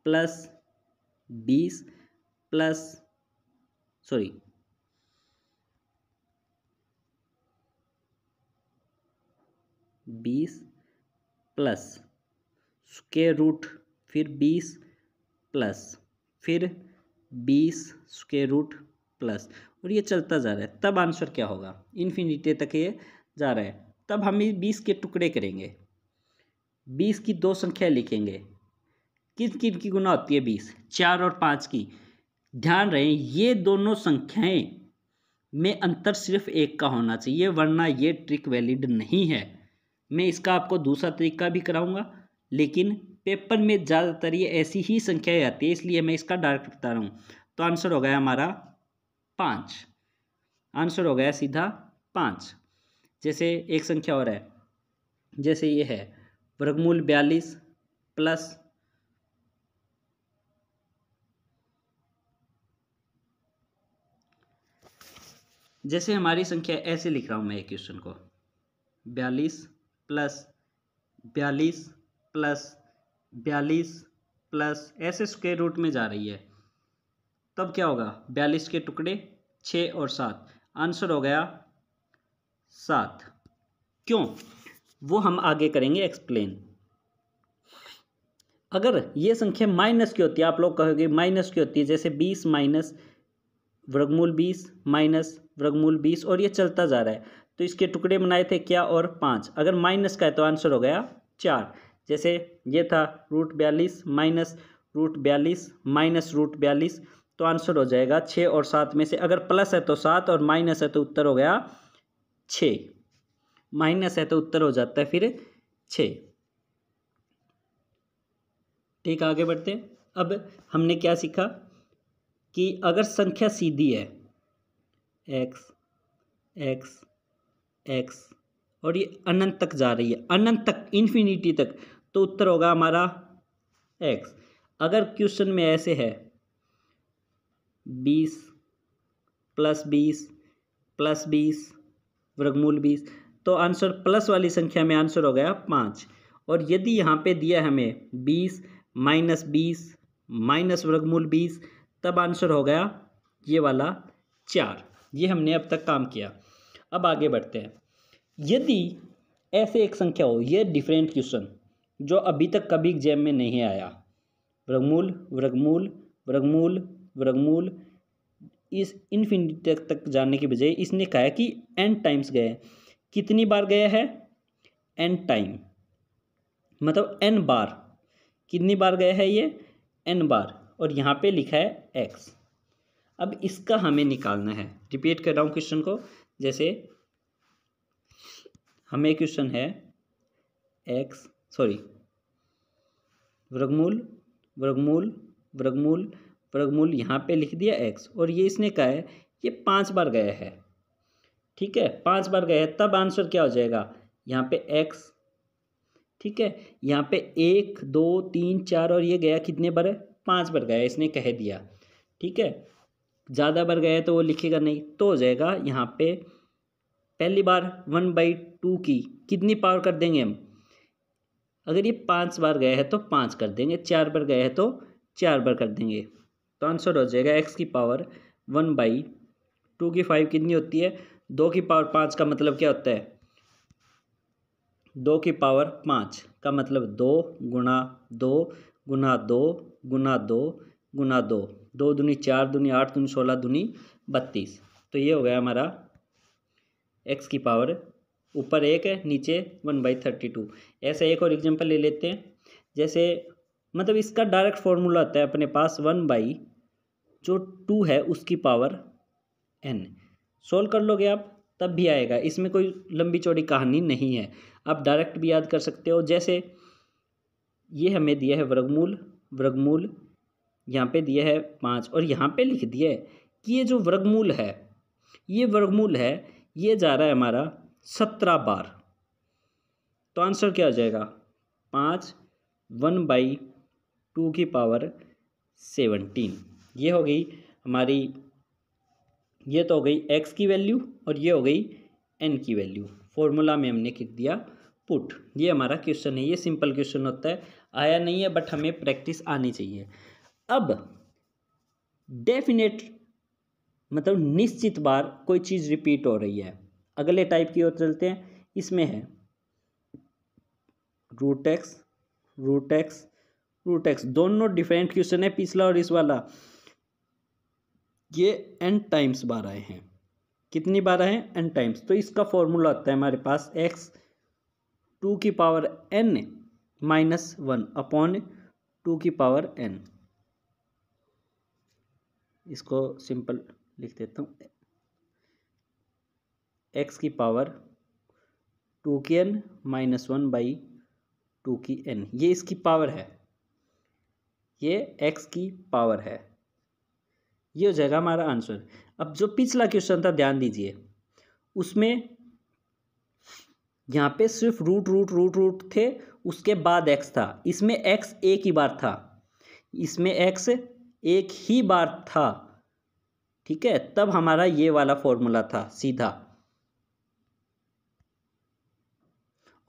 प्लस 20 प्लस स्क्वायर रूट, फिर 20 प्लस फिर 20 स्क्वायर रूट प्लस, और ये चलता जा रहा है। तब आंसर क्या होगा? इन्फिनिटी तक ये जा रहा है। तब हम 20 के टुकड़े करेंगे, 20 की दो संख्या लिखेंगे। किन किन की गुना होती है 20? 4 और 5 की। ध्यान रहे ये दोनों संख्याएं में अंतर सिर्फ एक का होना चाहिए, वरना ये ट्रिक वैलिड नहीं है। मैं इसका आपको दूसरा तरीका भी कराऊंगा, लेकिन पेपर में ज़्यादातर ये ऐसी ही संख्याएं आती है, इसलिए मैं इसका डायरेक्ट बता रहा हूँ। तो आंसर हो गया हमारा 5, आंसर हो गया सीधा 5। जैसे एक संख्या और है जैसे ये है वर्गमूल 42 प्लस जैसे हमारी संख्या ऐसे लिख रहा हूँ मैं एक क्वेश्चन को 42 प्लस 42 प्लस 42 प्लस ऐसे स्क्वायर रूट में जा रही है, तब क्या होगा 42 के टुकड़े 6 और 7, आंसर हो गया 7। क्यों, वो हम आगे करेंगे एक्सप्लेन। अगर ये संख्या माइनस की होती है, आप लोग कहोगे माइनस की होती है, जैसे 20 माइनस वर्गमूल 20 माइनस वर्गमूल 20 और ये चलता जा रहा है, तो इसके टुकड़े बनाए थे क्या और 5। अगर माइनस का है तो आंसर हो गया 4। जैसे ये था √42 माइनस √42 माइनस √42, तो आंसर हो जाएगा 6 और 7 में से। अगर प्लस है तो 7 और माइनस है तो उत्तर हो गया 6। माइनस है तो उत्तर हो जाता है फिर 6। ठीक, आगे बढ़ते हैं। अब हमने क्या सीखा कि अगर संख्या सीधी है x x x और ये अनंत तक जा रही है, अनंत तक, इन्फिनिटी तक, तो उत्तर होगा हमारा x। अगर क्वेश्चन में ऐसे है 20 प्लस 20 प्लस 20 वर्गमूल 20, तो आंसर प्लस वाली संख्या में आंसर हो गया 5। और यदि यहाँ पे दिया हमें 20 माइनस 20 माइनस वर्गमूल 20, तब आंसर हो गया ये वाला 4। ये हमने अब तक काम किया। अब आगे बढ़ते हैं। यदि ऐसे एक संख्या हो, ये डिफरेंट क्वेश्चन जो अभी तक कभी एग्जाम में नहीं आया, वर्गमूल वर्गमूल वर्गमूल वर्गमूल, इस इन्फिनिटी तक जाने की बजाय इसने कहा है कि n टाइम्स गए। कितनी बार गया है? n टाइम, मतलब n बार। कितनी बार गया है ये? n बार। और यहाँ पे लिखा है x। अब इसका हमें निकालना है। रिपीट कर रहा हूँ क्वेश्चन को। जैसे हमें क्वेश्चन है वर्गमूल वर्गमूल वर्गमूल वर्गमूल, यहाँ पे लिख दिया x, और ये इसने कहा है ये 5 बार गया है। ठीक है, 5 बार गया है, तब आंसर क्या हो जाएगा? यहाँ पे x, ठीक है, यहाँ पे 1 2 3 4, और ये गया कितने बार है? 5 बार गया, इसने कह दिया। ठीक है, ज़्यादा बार गया है तो वो लिखेगा नहीं, तो हो जाएगा यहाँ पे पहली बार 1/2 की कितनी पावर कर देंगे हम? अगर ये 5 बार गया है तो 5 कर देंगे, 4 बार गया है तो 4 बार कर देंगे, तो आंसर हो जाएगा x की पावर 1/2 की 5 कितनी होती है? 2 की पावर 5 का मतलब क्या होता है? 2 की पावर 5 का मतलब 2 गुणा 2 गुणा 2 गुणा 2 गुणा 2, 2 दूनी 4 दूनी 8 दूनी 16 दूनी 32। तो ये हो गया हमारा x की पावर, ऊपर 1 है, नीचे 1/32। ऐसा एक और एग्जांपल ले लेते हैं। जैसे मतलब इसका डायरेक्ट फॉर्मूला आता है अपने पास 1/2 है उसकी पावर n। सोल्व कर लोगे आप तब भी आएगा, इसमें कोई लंबी चौड़ी कहानी नहीं है, आप डायरेक्ट भी याद कर सकते हो। जैसे ये हमें दिया है वर्गमूल वर्गमूल, यहाँ पे दिया है 5, और यहाँ पे लिख दिया है कि ये जो वर्गमूल है, ये वर्गमूल है, ये जा रहा है हमारा 17 बार। तो आंसर क्या हो जाएगा? 5 1/2 की पावर 17। ये हो गई हमारी, ये तो हो गई x की वैल्यू, और ये हो गई n की वैल्यू। फॉर्मूला में हमने लिख दिया पुट। ये हमारा क्वेश्चन है, ये सिंपल क्वेश्चन होता है, आया नहीं है बट हमें प्रैक्टिस आनी चाहिए। अब डेफिनेट मतलब निश्चित बार कोई चीज़ रिपीट हो रही है, अगले टाइप की ओर चलते हैं। इसमें है √x √x √x, दोनों डिफरेंट क्वेश्चन है, पिछला और इस वाला। ये n टाइम्स बार आए हैं। कितनी बार आए हैं? n times. तो इसका फॉर्मूला होता है हमारे पास x 2 की पावर n माइनस 1 अपॉन 2 की पावर n। इसको सिंपल लिख देता हूँ, x की पावर 2 की n माइनस 1/2 की n, ये इसकी पावर है, ये x की पावर है। ये हो जाएगा हमारा आंसर। अब जो पिछला क्वेश्चन था ध्यान दीजिए, उसमें यहाँ पे सिर्फ रूट थे, उसके बाद एक्स था। इसमें एक्स एक ही बार था, इसमें एक्स एक ही बार था, ठीक है। तब हमारा ये वाला फॉर्मूला था सीधा।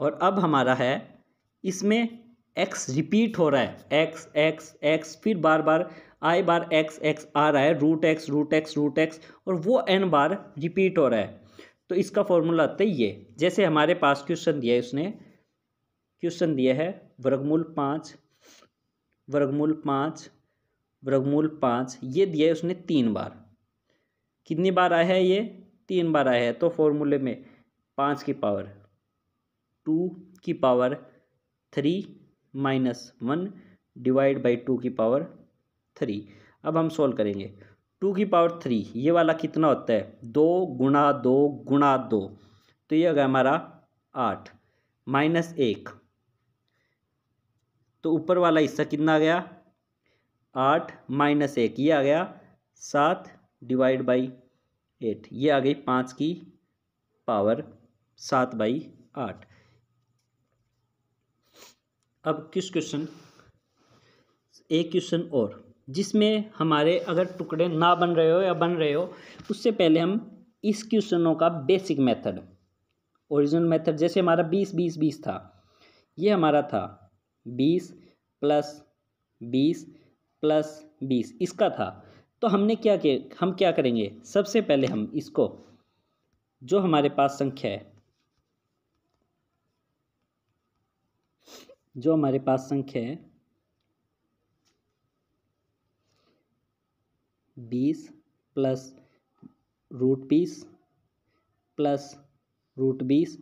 और अब हमारा है, इसमें एक्स रिपीट हो रहा है, एक्स एक्स एक्स, फिर बार बार आई बार एक्स एक्स आ रहा है, root x root x root x, और वो एन बार रिपीट हो रहा है। तो इसका फॉर्मूला आता है ये। जैसे हमारे पास क्वेश्चन दिया है, उसने क्वेश्चन दिया है वर्गमूल 5 वर्गमूल 5 वर्गमूल 5, ये दिया है उसने 3 बार। कितनी बार आया है ये? 3 बार आया है। तो फॉर्मूले में 5 की पावर 2 की पावर 3 माइनस 1 डिवाइड बाई 2 की पावर 3। अब हम सोल्व करेंगे। 2 की पावर 3 ये वाला कितना होता है? 2 गुणा 2 गुणा 2, तो ये आ गया हमारा 8 माइनस 1, तो ऊपर वाला हिस्सा कितना आ गया? 8 माइनस 1, ये आ गया 7 डिवाइड बाई 8, ये आ गई 5 की पावर 7/8। अब किस क्वेश्चन, एक क्वेश्चन और, जिसमें हमारे अगर टुकड़े ना बन रहे हो या बन रहे हो, उससे पहले हम इस क्वेश्चनों का बेसिक मेथड, ओरिजिनल मेथड, जैसे हमारा 20 था, ये हमारा था 20 प्लस 20 प्लस 20, इसका था। तो हमने क्या किया, हम क्या करेंगे, सबसे पहले हम इसको, जो हमारे पास संख्या है, जो हमारे पास संख्या है 20 प्लस रूट 20 प्लस रूट 20,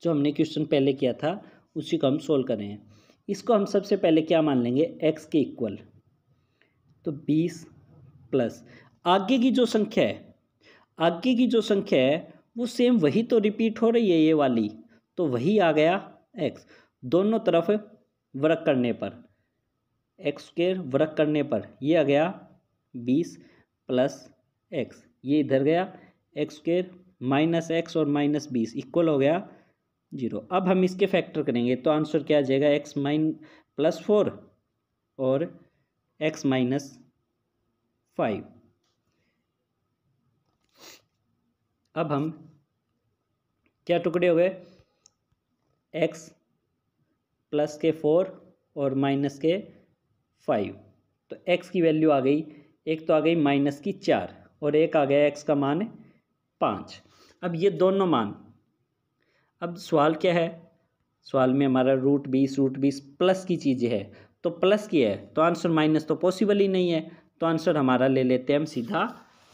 जो हमने क्वेश्चन पहले किया था, उसी को हम सोल्व कर रहे हैं। इसको हम सबसे पहले क्या मान लेंगे, एक्स के इक्वल। तो 20 प्लस आगे की जो संख्या है, आगे की जो संख्या है वो सेम वही तो रिपीट हो रही है, ये वाली, तो वही आ गया एक्स। दोनों तरफ वर्ग करने पर, एक्स स्क्वायर वर्ग करने पर ये आ गया 20 प्लस एक्स, ये इधर गया एक्स स्क्वायर माइनस एक्स और माइनस 20 इक्वल हो गया 0। अब हम इसके फैक्टर करेंगे तो आंसर क्या आ जाएगा, एक्स प्लस 4 और एक्स माइनस 5। अब हम क्या टुकड़े हो गए, एक्स प्लस के 4 और माइनस के 5, तो एक्स की वैल्यू आ गई, एक तो आ गई माइनस की 4 और एक आ गया एक्स का मान 5। अब ये दोनों मान, अब सवाल क्या है, सवाल में हमारा रूट 20 प्लस की चीज़ है, तो प्लस की है तो आंसर माइनस तो पॉसिबल ही नहीं है, तो आंसर हमारा ले लेते हैं हम सीधा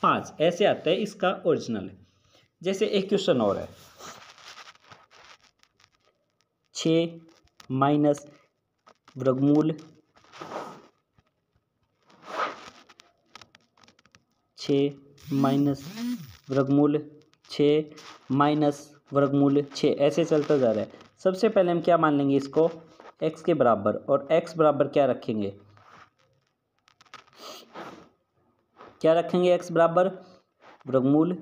5। ऐसे आता है इसका ओरिजिनल। जैसे एक क्वेश्चन और है, 6 माइनस वर्गमूल 6 माइनस वर्गमूल 6 माइनस वर्गमूल 6, ऐसे चलता जा रहा है। सबसे पहले हम क्या मान लेंगे इसको, x के बराबर, और x बराबर क्या रखेंगे, क्या रखेंगे, x बराबर वर्गमूल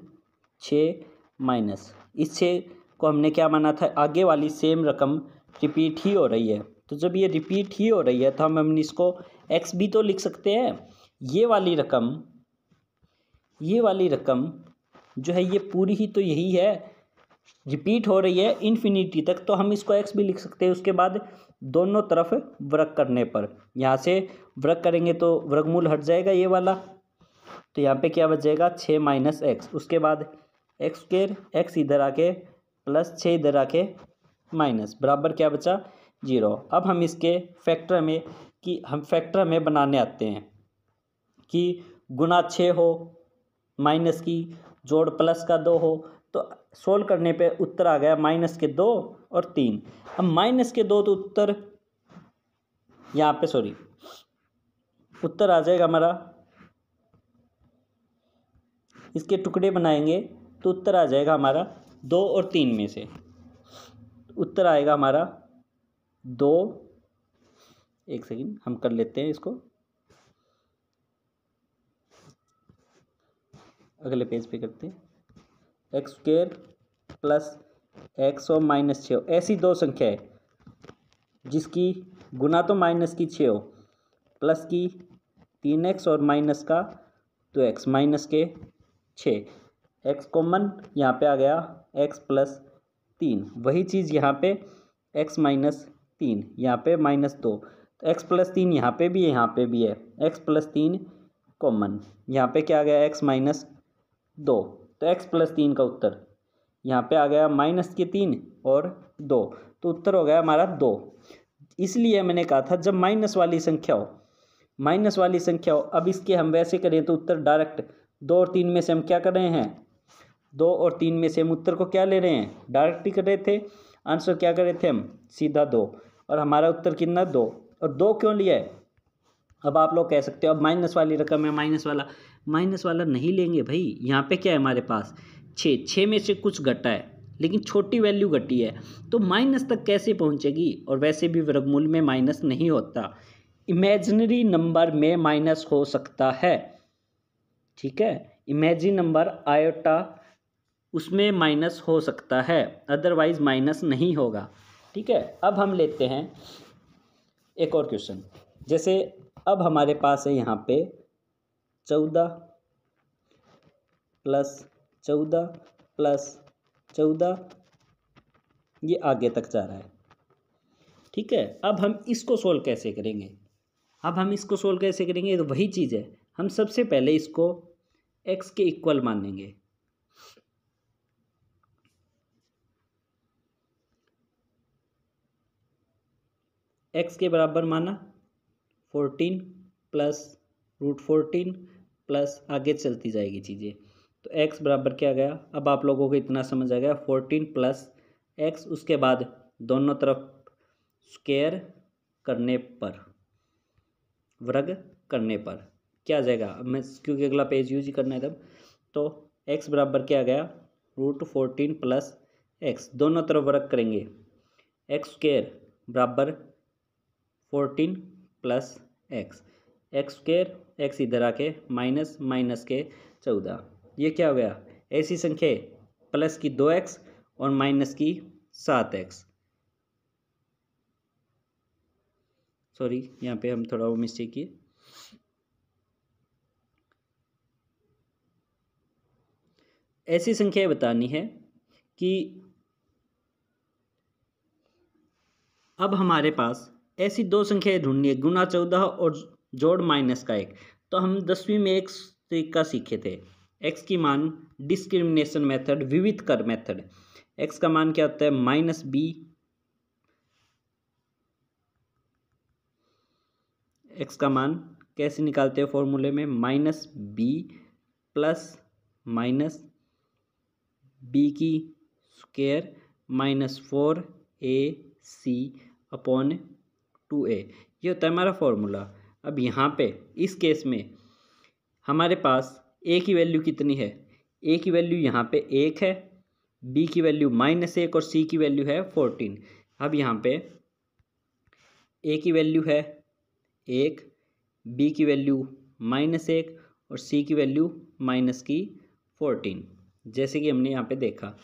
6 माइनस, इस 6 को हमने क्या माना था, आगे वाली सेम रकम रिपीट ही हो रही है, तो जब ये रिपीट ही हो रही है तो हम इसको x भी तो लिख सकते हैं। ये वाली रकम जो है ये पूरी ही तो यही है, रिपीट हो रही है इन्फिनिटी तक, तो हम इसको x भी लिख सकते हैं। उसके बाद दोनों तरफ वर्ग करने पर, यहाँ से वर्ग करेंगे तो वर्गमूल हट जाएगा ये वाला, तो यहाँ पे क्या बच जाएगा 6 माइनस एक्स, उसके बाद एक्स स्क्वायर, एक्स इधर आके प्लस 6 इधर आके माइनस, बराबर क्या बचा 0। अब हम इसके फैक्टर में, कि हम फैक्टर में बनाने आते हैं कि गुना 6 हो, माइनस की जोड़ प्लस का 2 हो, तो सोल्व करने पे उत्तर आ गया माइनस के 2 और 3। अब माइनस के 2 तो उत्तर यहाँ पे उत्तर आ जाएगा हमारा, इसके टुकड़े बनाएंगे तो उत्तर आ जाएगा हमारा 2 और 3 में से, उत्तर आएगा हमारा 2, एक सेकंड हम कर लेते हैं इसको, अगले पेज पे करते हैं, एक्स स्क्वायर प्लस एक्स और -6 ऐसी दो संख्या है जिसकी गुना तो -6 हो, प्लस की 3x और माइनस का 2x -6, एक्स कॉमन यहाँ पे आ गया x + 3, वही चीज़ यहाँ पे x - 3 यहाँ पे -2, तो x + 3 यहाँ पे भी है, यहाँ पे भी है, x + 3 कॉमन, यहाँ पे क्या आ गया x -2, तो x + 3 का उत्तर यहाँ पे आ गया -3 और 2, तो उत्तर हो गया हमारा 2। इसलिए मैंने कहा था जब माइनस वाली संख्या हो, अब इसके हम वैसे करें तो उत्तर डायरेक्ट 2 और 3 में से हम क्या कर रहे हैं, 2 और 3 में से हम उत्तर को क्या ले रहे हैं, डायरेक्ट ही कर रहे थे, आंसर क्या कर रहे थे हम, सीधा 2, और हमारा उत्तर कितना 2, और 2 क्यों लिया है। अब आप लोग कह सकते हो अब माइनस वाली रकम है, माइनस वाला नहीं लेंगे भाई, यहाँ पे क्या है हमारे पास 6 में से कुछ घटा है लेकिन छोटी वैल्यू घटी है, तो माइनस तक कैसे पहुँचेगी, और वैसे भी वर्गमूल में माइनस नहीं होता, इमेजिनरी नंबर में माइनस हो सकता है, ठीक है, इमेजिनरी नंबर आयोटा उसमें माइनस हो सकता है, अदरवाइज माइनस नहीं होगा, ठीक है। अब हम लेते हैं एक और क्वेश्चन, जैसे अब हमारे पास है यहाँ पे 14 + 14 + 14, ये आगे तक जा रहा है, ठीक है। अब हम इसको सोल्व कैसे करेंगे, तो वही चीज़ है, हम सबसे पहले इसको x के इक्वल मानेंगे, x के बराबर माना 14 + √14 प्लस आगे चलती जाएगी चीज़ें, तो x बराबर क्या गया, अब आप लोगों को इतना समझ आ गया 14 + x, उसके बाद दोनों तरफ स्क्वायर करने पर, वर्ग करने पर क्या आ जाएगा, अब मैं क्योंकि अगला पेज यूज ही करना है तब, तो x बराबर क्या आ गया √14 + x, दोनों तरफ वर्ग करेंगे, x² बराबर 14 + x² x इधर आके माइनस के 14, ये क्या हो गया, ऐसी संख्या प्लस की 2x और माइनस की 7x, सॉरी यहाँ पे हम थोड़ा वो मिस्टेक किए, ऐसी संख्या बतानी है कि अब हमारे पास ऐसी दो संख्याएं ढूंढनी है, गुना 14 और जोड़ -1, तो हम 10वीं में एक तरीका सीखे थे, x की मान डिस्क्रिमिनेशन मेथड, विविध कर मेथड, x का मान क्या होता है -b, x का मान कैसे निकालते हैं फॉर्मूले में, -b + -b² -4ac/2a, ये होता है हमारा फॉर्मूला। अब यहाँ पे इस केस में हमारे पास a की वैल्यू कितनी है, a की वैल्यू यहाँ पे 1 है, b की वैल्यू -1 और c की वैल्यू है 14। अब यहाँ पे a की वैल्यू है 1, b की वैल्यू -1 और c की वैल्यू -14, जैसे कि हमने यहाँ पे देखा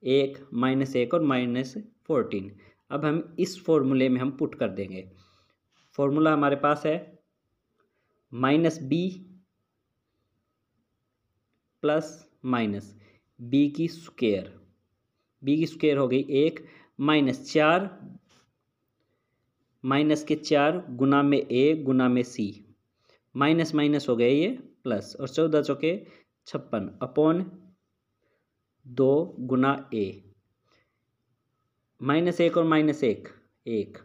1, -1 और -14। अब हम इस फॉर्मूले में हम पुट कर देंगे, फॉर्मूला हमारे पास है -b + -b² हो गई 1, -4 -4 गुना में a गुना में c, माइनस हो गया ये प्लस, और 14 चौके 56/2 गुना a, -1 और -1 1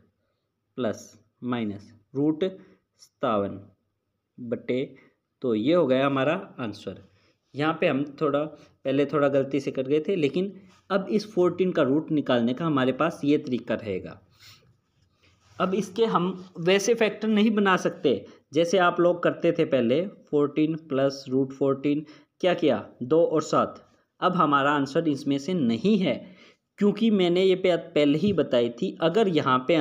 प्लस माइनस √57, तो ये हो गया हमारा आंसर। यहाँ पे हम पहले थोड़ा गलती से कर गए थे, लेकिन अब इस 14 का रूट निकालने का हमारे पास ये तरीका रहेगा। अब इसके हम वैसे फैक्टर नहीं बना सकते जैसे आप लोग करते थे पहले, 14 + √14 क्या किया 2 और 7, अब हमारा आंसर इसमें से नहीं है, क्योंकि मैंने ये पहले ही बताई थी, अगर यहाँ पे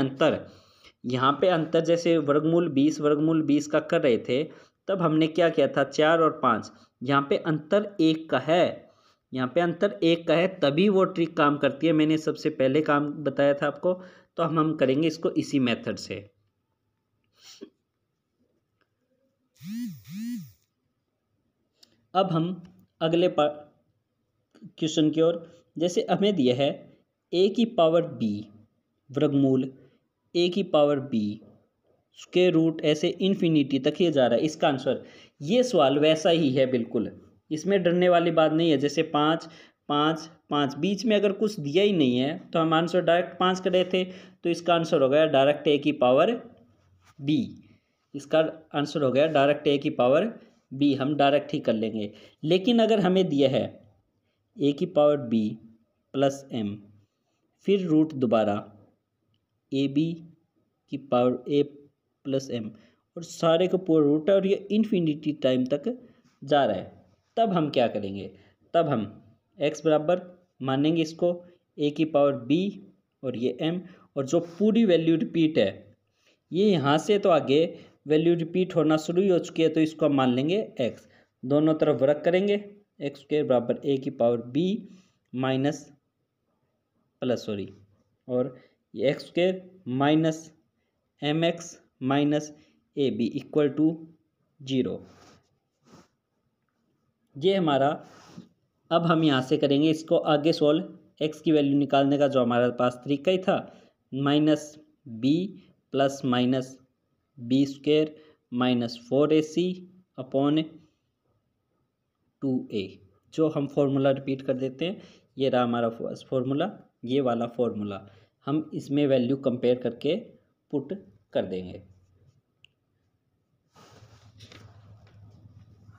अंतर जैसे वर्गमूल 20 का कर रहे थे, तब हमने क्या किया था 4 और 5, यहाँ पे अंतर 1 का है, यहाँ पे अंतर 1 का है, तभी वो ट्रिक काम करती है। मैंने सबसे पहले काम बताया था आपको, तो हम करेंगे इसको इसी मेथड से। अब हम अगले क्वेश्चन की ओर। जैसे हमें दिया है a की पावर b वर्गमूल a की पावर b स्क्वायर रूट, ऐसे इन्फिनिटी तक ये जा रहा है। इसका आंसर, ये सवाल वैसा ही है बिल्कुल, इसमें डरने वाली बात नहीं है। जैसे 5 5 5 बीच में अगर कुछ दिया ही नहीं है तो हम आंसर डायरेक्ट 5 कर रहे थे, तो इसका आंसर हो गया डायरेक्ट a की पावर b। इसका आंसर हो गया डायरेक्ट a की पावर b, हम डायरेक्ट ही कर लेंगे। लेकिन अगर हमें दिया है a की पावर b प्लस m, फिर रूट दोबारा ए बी की पावर a प्लस m, और सारे का पूरा रूट है, और ये इन्फिनिटी टाइम तक जा रहा है, तब हम क्या करेंगे? तब हम x बराबर मानेंगे इसको a की पावर b और ये m, और जो पूरी वैल्यू रिपीट है, ये यहाँ से तो आगे वैल्यू रिपीट होना शुरू ही हो चुकी है, तो इसको हम मान लेंगे x। दोनों तरफ वर्क करेंगे, एक्स स्क्वायर बराबर a की पावर b माइनस प्लस और ये x square minus M x minus A B equal to 0। ये हमारा, अब हम यहाँ से करेंगे इसको आगे सोल्व। एक्स की वैल्यू निकालने का जो हमारे पास तरीका ही था, minus B plus minus B square minus 4ac upon 2a, जो हम फॉर्मूला रिपीट कर देते हैं। ये रहा हमारा फॉर्मूला, ये वाला फॉर्मूला हम इसमें वैल्यू कंपेयर करके पुट कर देंगे।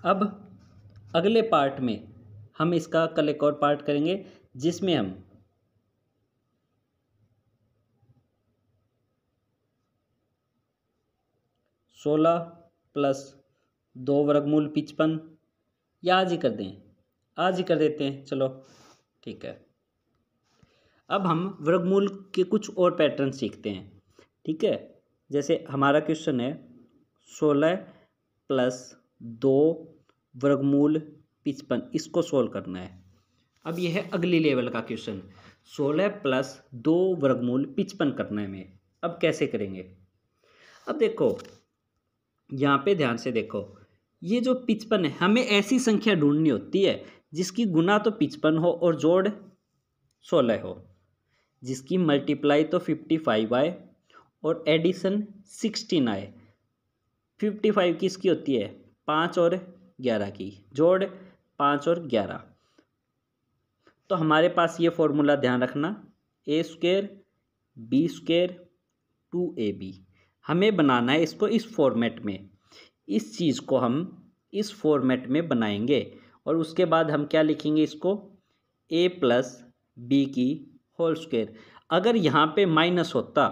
अब अगले पार्ट में हम इसका कल एक और पार्ट करेंगे, जिसमें हम सोलह प्लस 2 वर्गमूल 55, या आज ही कर दें, आज ही कर देते हैं, चलो ठीक है। अब हम वर्गमूल के कुछ और पैटर्न सीखते हैं, ठीक है। जैसे हमारा क्वेश्चन है 16 प्लस 2 वर्गमूल 55, इसको सोल्व करना है। अब यह है अगली लेवल का क्वेश्चन, 16 प्लस 2 वर्गमूल 55 करना है हमें। अब कैसे करेंगे? अब देखो यहाँ पे ध्यान से देखो, ये जो 55 है, हमें ऐसी संख्या ढूंढनी होती है जिसकी गुना तो 55 हो और जोड़ 16 हो, जिसकी मल्टीप्लाई तो 55 आए और एडिशन 16 आए। 55 किसकी होती है? 5 और 11 की, जोड़ 5 और 11। तो हमारे पास ये फॉर्मूला ध्यान रखना, ए स्क्वायर बी स्क्वायर 2ab। हमें बनाना है इसको इस फॉर्मेट में, इस चीज़ को हम इस फॉर्मेट में बनाएंगे, और उसके बाद हम क्या लिखेंगे इसको, a प्लस बी की होल स्क्वायर। अगर यहाँ पे माइनस होता,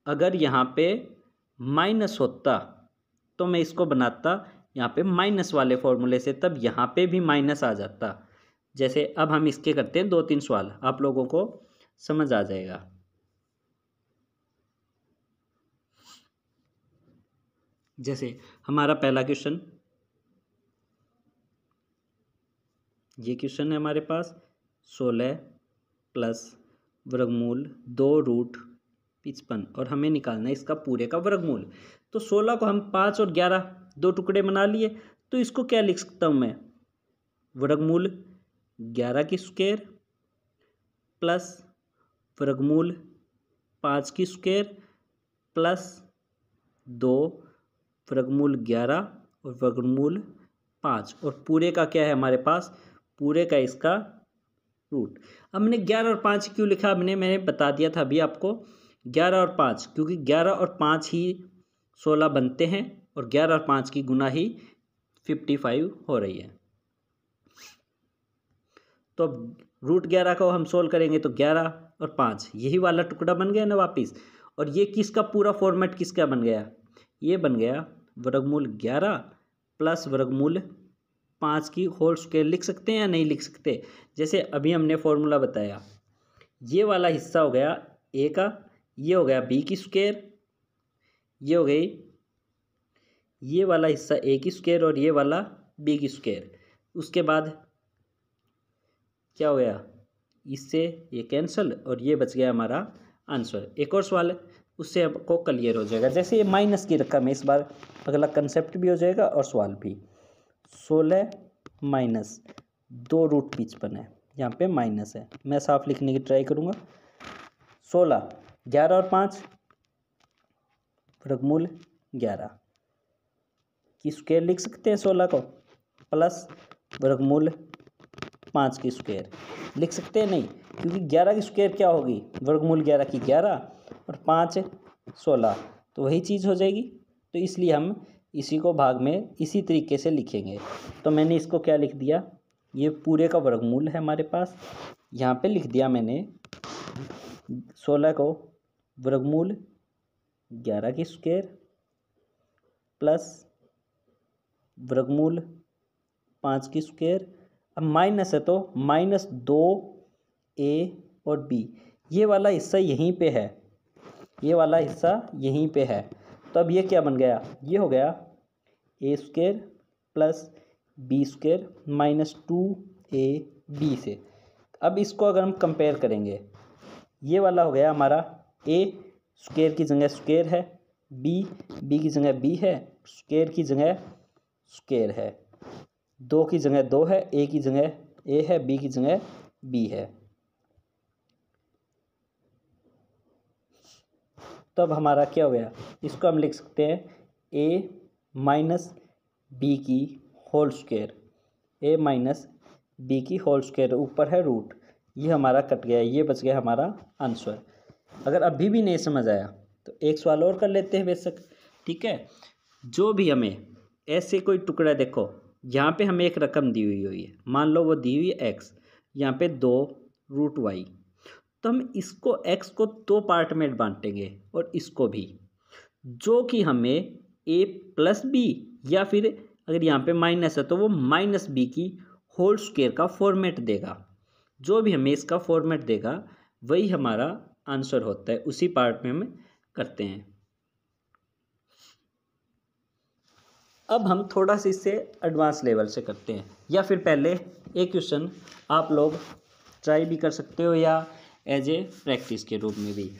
अगर यहाँ पे माइनस होता तो मैं इसको बनाता यहाँ पे माइनस वाले फॉर्मूले से, तब यहाँ पे भी माइनस आ जाता। जैसे अब हम इसके करते हैं 2-3 सवाल, आप लोगों को समझ आ जाएगा। जैसे हमारा पहला क्वेश्चन, ये क्वेश्चन है हमारे पास 16 प्लस वर्गमूल 2 रूट 55, और हमें निकालना है इसका पूरे का वर्गमूल। तो 16 को हम 5 और 11 दो टुकड़े बना लिए, तो इसको क्या लिख सकता हूँ मैं, वर्गमूल 11 की स्क्वायर प्लस वर्गमूल 5 की स्क्वायर प्लस 2 वर्गमूल 11 और वर्गमूल 5, और पूरे का क्या है हमारे पास, पूरे का इसका रूट। अब मैंने 11 और 5 क्यों लिखा, मैंने बता दिया था अभी आपको, 11 और 5, क्योंकि 11 और 5 ही 16 बनते हैं, और 11 और 5 की गुना ही 55 हो रही है। तो अब रूट 11 को हम सोल्व करेंगे तो 11 और 5 यही वाला टुकड़ा बन गया ना वापिस। और ये किसका पूरा फॉर्मेट किसका बन गया, ये बन गया वर्गमूल 11 प्लस वर्गमूल 5 की होल स्क्वायर। लिख सकते हैं या नहीं लिख सकते? जैसे अभी हमने फॉर्मूला बताया, ये वाला हिस्सा हो गया ए का, ये हो गया बी की स्क्वायर, ये हो गई ये वाला हिस्सा ए की स्क्वायर और ये वाला बी की स्क्वायर। उसके बाद क्या हो गया, इससे ये कैंसिल और ये बच गया हमारा आंसर। एक और सवाल है, उससे आपको क्लियर हो जाएगा। जैसे ये माइनस की रकम है, इस बार अगला कंसेप्ट भी हो जाएगा और सवाल भी। 16 माइनस 2√55 है, यहाँ पे माइनस है, मैं साफ लिखने की ट्राई करूँगा। 16, 11 और 5 वर्गमूल 11 की स्क्वायर लिख सकते हैं 16 को, प्लस वर्गमूल 5 की स्क्वायर लिख सकते हैं नहीं, क्योंकि 11 की स्क्वायर क्या होगी, वर्गमूल 11 की 11 और 5 16, तो वही चीज़ हो जाएगी। तो इसलिए हम इसी को भाग में इसी तरीके से लिखेंगे। तो मैंने इसको क्या लिख दिया, ये पूरे का वर्गमूल है हमारे पास, यहाँ पे लिख दिया मैंने 16 को वर्गमूल 11 की स्क्वायर प्लस वर्गमूल 5 की स्क्वायर। अब माइनस है तो -2a और b, ये वाला हिस्सा यहीं पे है, ये वाला हिस्सा यहीं पे है। तो अब ये क्या बन गया, ये हो गया a² प्लस b² -2ab से। अब इसको अगर हम कंपेयर करेंगे, ये वाला हो गया हमारा a² की जगह स्क्वायर है, b की जगह b है, स्क्वायर की जगह स्क्वायर है, 2 की जगह 2 है, a की जगह a है, b की जगह b है। तब हमारा क्या हो गया, इसको हम लिख सकते हैं a माइनस बी की whole square, a minus B की होल स्क्वायर, ऊपर है रूट, ये हमारा कट गया, ये बच गया हमारा आंसर। अगर अभी भी नहीं समझ आया तो एक सवाल और कर लेते हैं बेशक, ठीक है। जो भी हमें ऐसे कोई टुकड़ा, देखो यहाँ पे हमें एक रकम दी हुई है, मान लो वो दी हुई है x, यहाँ पे 2√y, तो हम इसको x को 2 पार्ट में बांटेंगे और इसको भी, जो कि हमें a प्लस बी या फिर अगर यहाँ पे माइनस है तो वो माइनस बी की होल स्क्वायर का फॉर्मेट देगा। जो भी हमें इसका फॉर्मेट देगा वही हमारा आंसर होता है, उसी पार्ट में हम करते हैं। अब हम थोड़ा सा इससे एडवांस लेवल से करते हैं, या फिर पहले एक क्वेश्चन आप लोग ट्राई भी कर सकते हो या एज ए प्रैक्टिस के रूप में भी।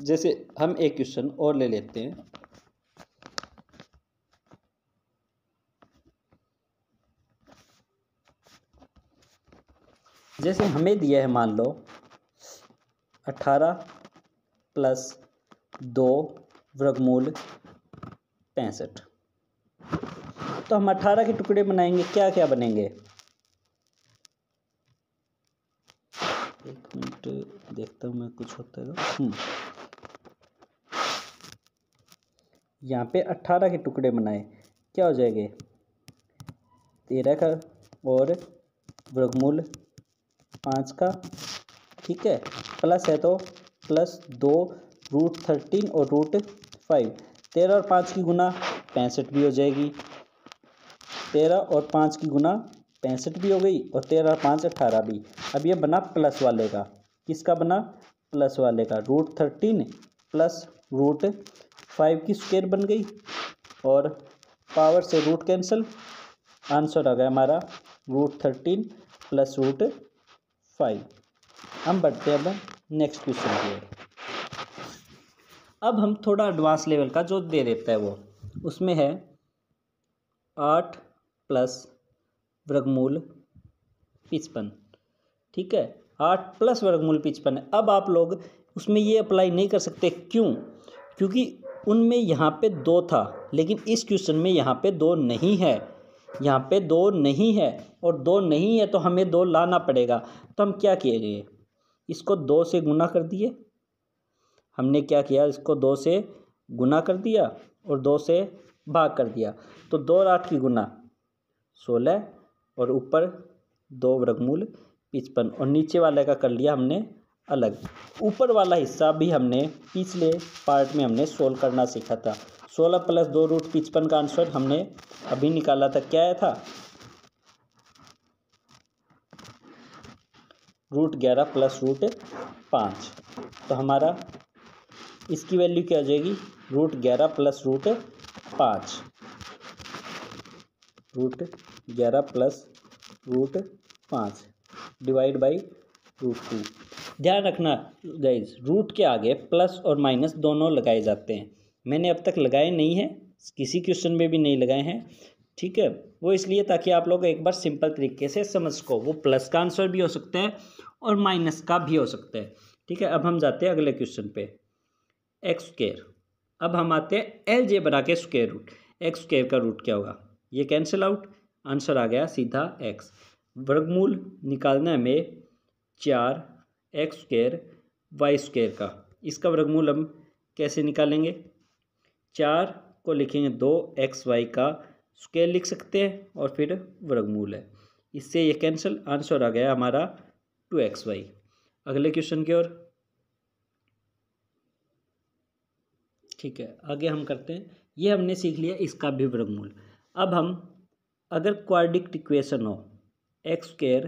जैसे हम एक क्वेश्चन और ले लेते हैं, जैसे हमें दिया है मान लो 18 प्लस 2 वर्गमूल 65, तो हम 18 के टुकड़े बनाएंगे, क्या क्या बनेंगे, एक मिनट देखता हूँ मैं, कुछ होता है तो यहाँ पे 18 के टुकड़े बनाए, क्या हो जाएंगे 13 का और वर्गमूल 5 का, ठीक है, प्लस है तो प्लस 2√13 और √5, 13 और 5 की गुना 65 भी हो जाएगी, 13 और 5 की गुना 65 भी हो गई और 13 और 5 18 भी। अब ये बना प्लस वाले का, किसका बना, प्लस वाले का, √13 प्लस √5 की स्क्वायर बन गई और पावर से रूट कैंसिल, आंसर आ गया हमारा √13 प्लस √5। हम बढ़ते हैं अब नेक्स्ट क्वेश्चन की ओर। अब हम थोड़ा एडवांस लेवल का जो दे देता है वो, उसमें है 8 प्लस वर्गमूल 55, ठीक है, 8 प्लस वर्गमूल 55 है। अब आप लोग उसमें ये अप्लाई नहीं कर सकते, क्यों, क्योंकि उनमें यहाँ पे 2 था, लेकिन इस क्वेश्चन में यहाँ पे 2 नहीं है, यहाँ पे 2 नहीं है, और 2 नहीं है तो हमें 2 लाना पड़ेगा। तो हम क्या किए, इसको 2 से गुना कर दिए, हमने क्या किया, इसको 2 से गुना कर दिया और 2 से भाग कर दिया, तो 2 और 8 की गुना 16 और ऊपर 2 वर्गमूल 55, और नीचे वाले का कर लिया हमने अलग। ऊपर वाला हिस्सा भी हमने पिछले पार्ट में हमने सोल्व करना सीखा था। 16 प्लस 2√55 का आंसर हमने अभी निकाला था, क्या आया था, √11 प्लस √5, तो हमारा इसकी वैल्यू क्या हो जाएगी, √11 प्लस √5, 11 प्लस √5 डिवाइड बाई √2। ध्यान रखना गाइज, रूट के आगे प्लस और माइनस दोनों लगाए जाते हैं। मैंने अब तक लगाए नहीं हैं, किसी क्वेश्चन में भी नहीं लगाए हैं, ठीक है। वो इसलिए ताकि आप लोग एक बार सिंपल तरीके से समझ सको। वो प्लस का आंसर भी हो सकता है और माइनस का भी हो सकता है, ठीक है। अब हम जाते हैं अगले क्वेश्चन पे, एक्स स्क्वायर। अब हम आते हैं अलजेब्रा के स्क्वायर रूट। एक्स स्क्वायर का रूट क्या होगा, ये कैंसिल आउट, आंसर आ गया सीधा एक्स। वर्गमूल निकालना है हमें 4 एक्स स्क्वायर वाई स्क्वायर का। इसका वर्गमूल हम कैसे निकालेंगे, 4 को लिखेंगे 2 एक्स वाई का स्क्वायर लिख सकते हैं और फिर वर्गमूल है, इससे ये कैंसिल, आंसर आ गया हमारा 2xy। अगले क्वेश्चन की ओर, ठीक है। आगे हम करते हैं, ये हमने सीख लिया इसका भी वर्गमूल। अब हम अगर क्वाड्रेटिक इक्वेशन हो, x square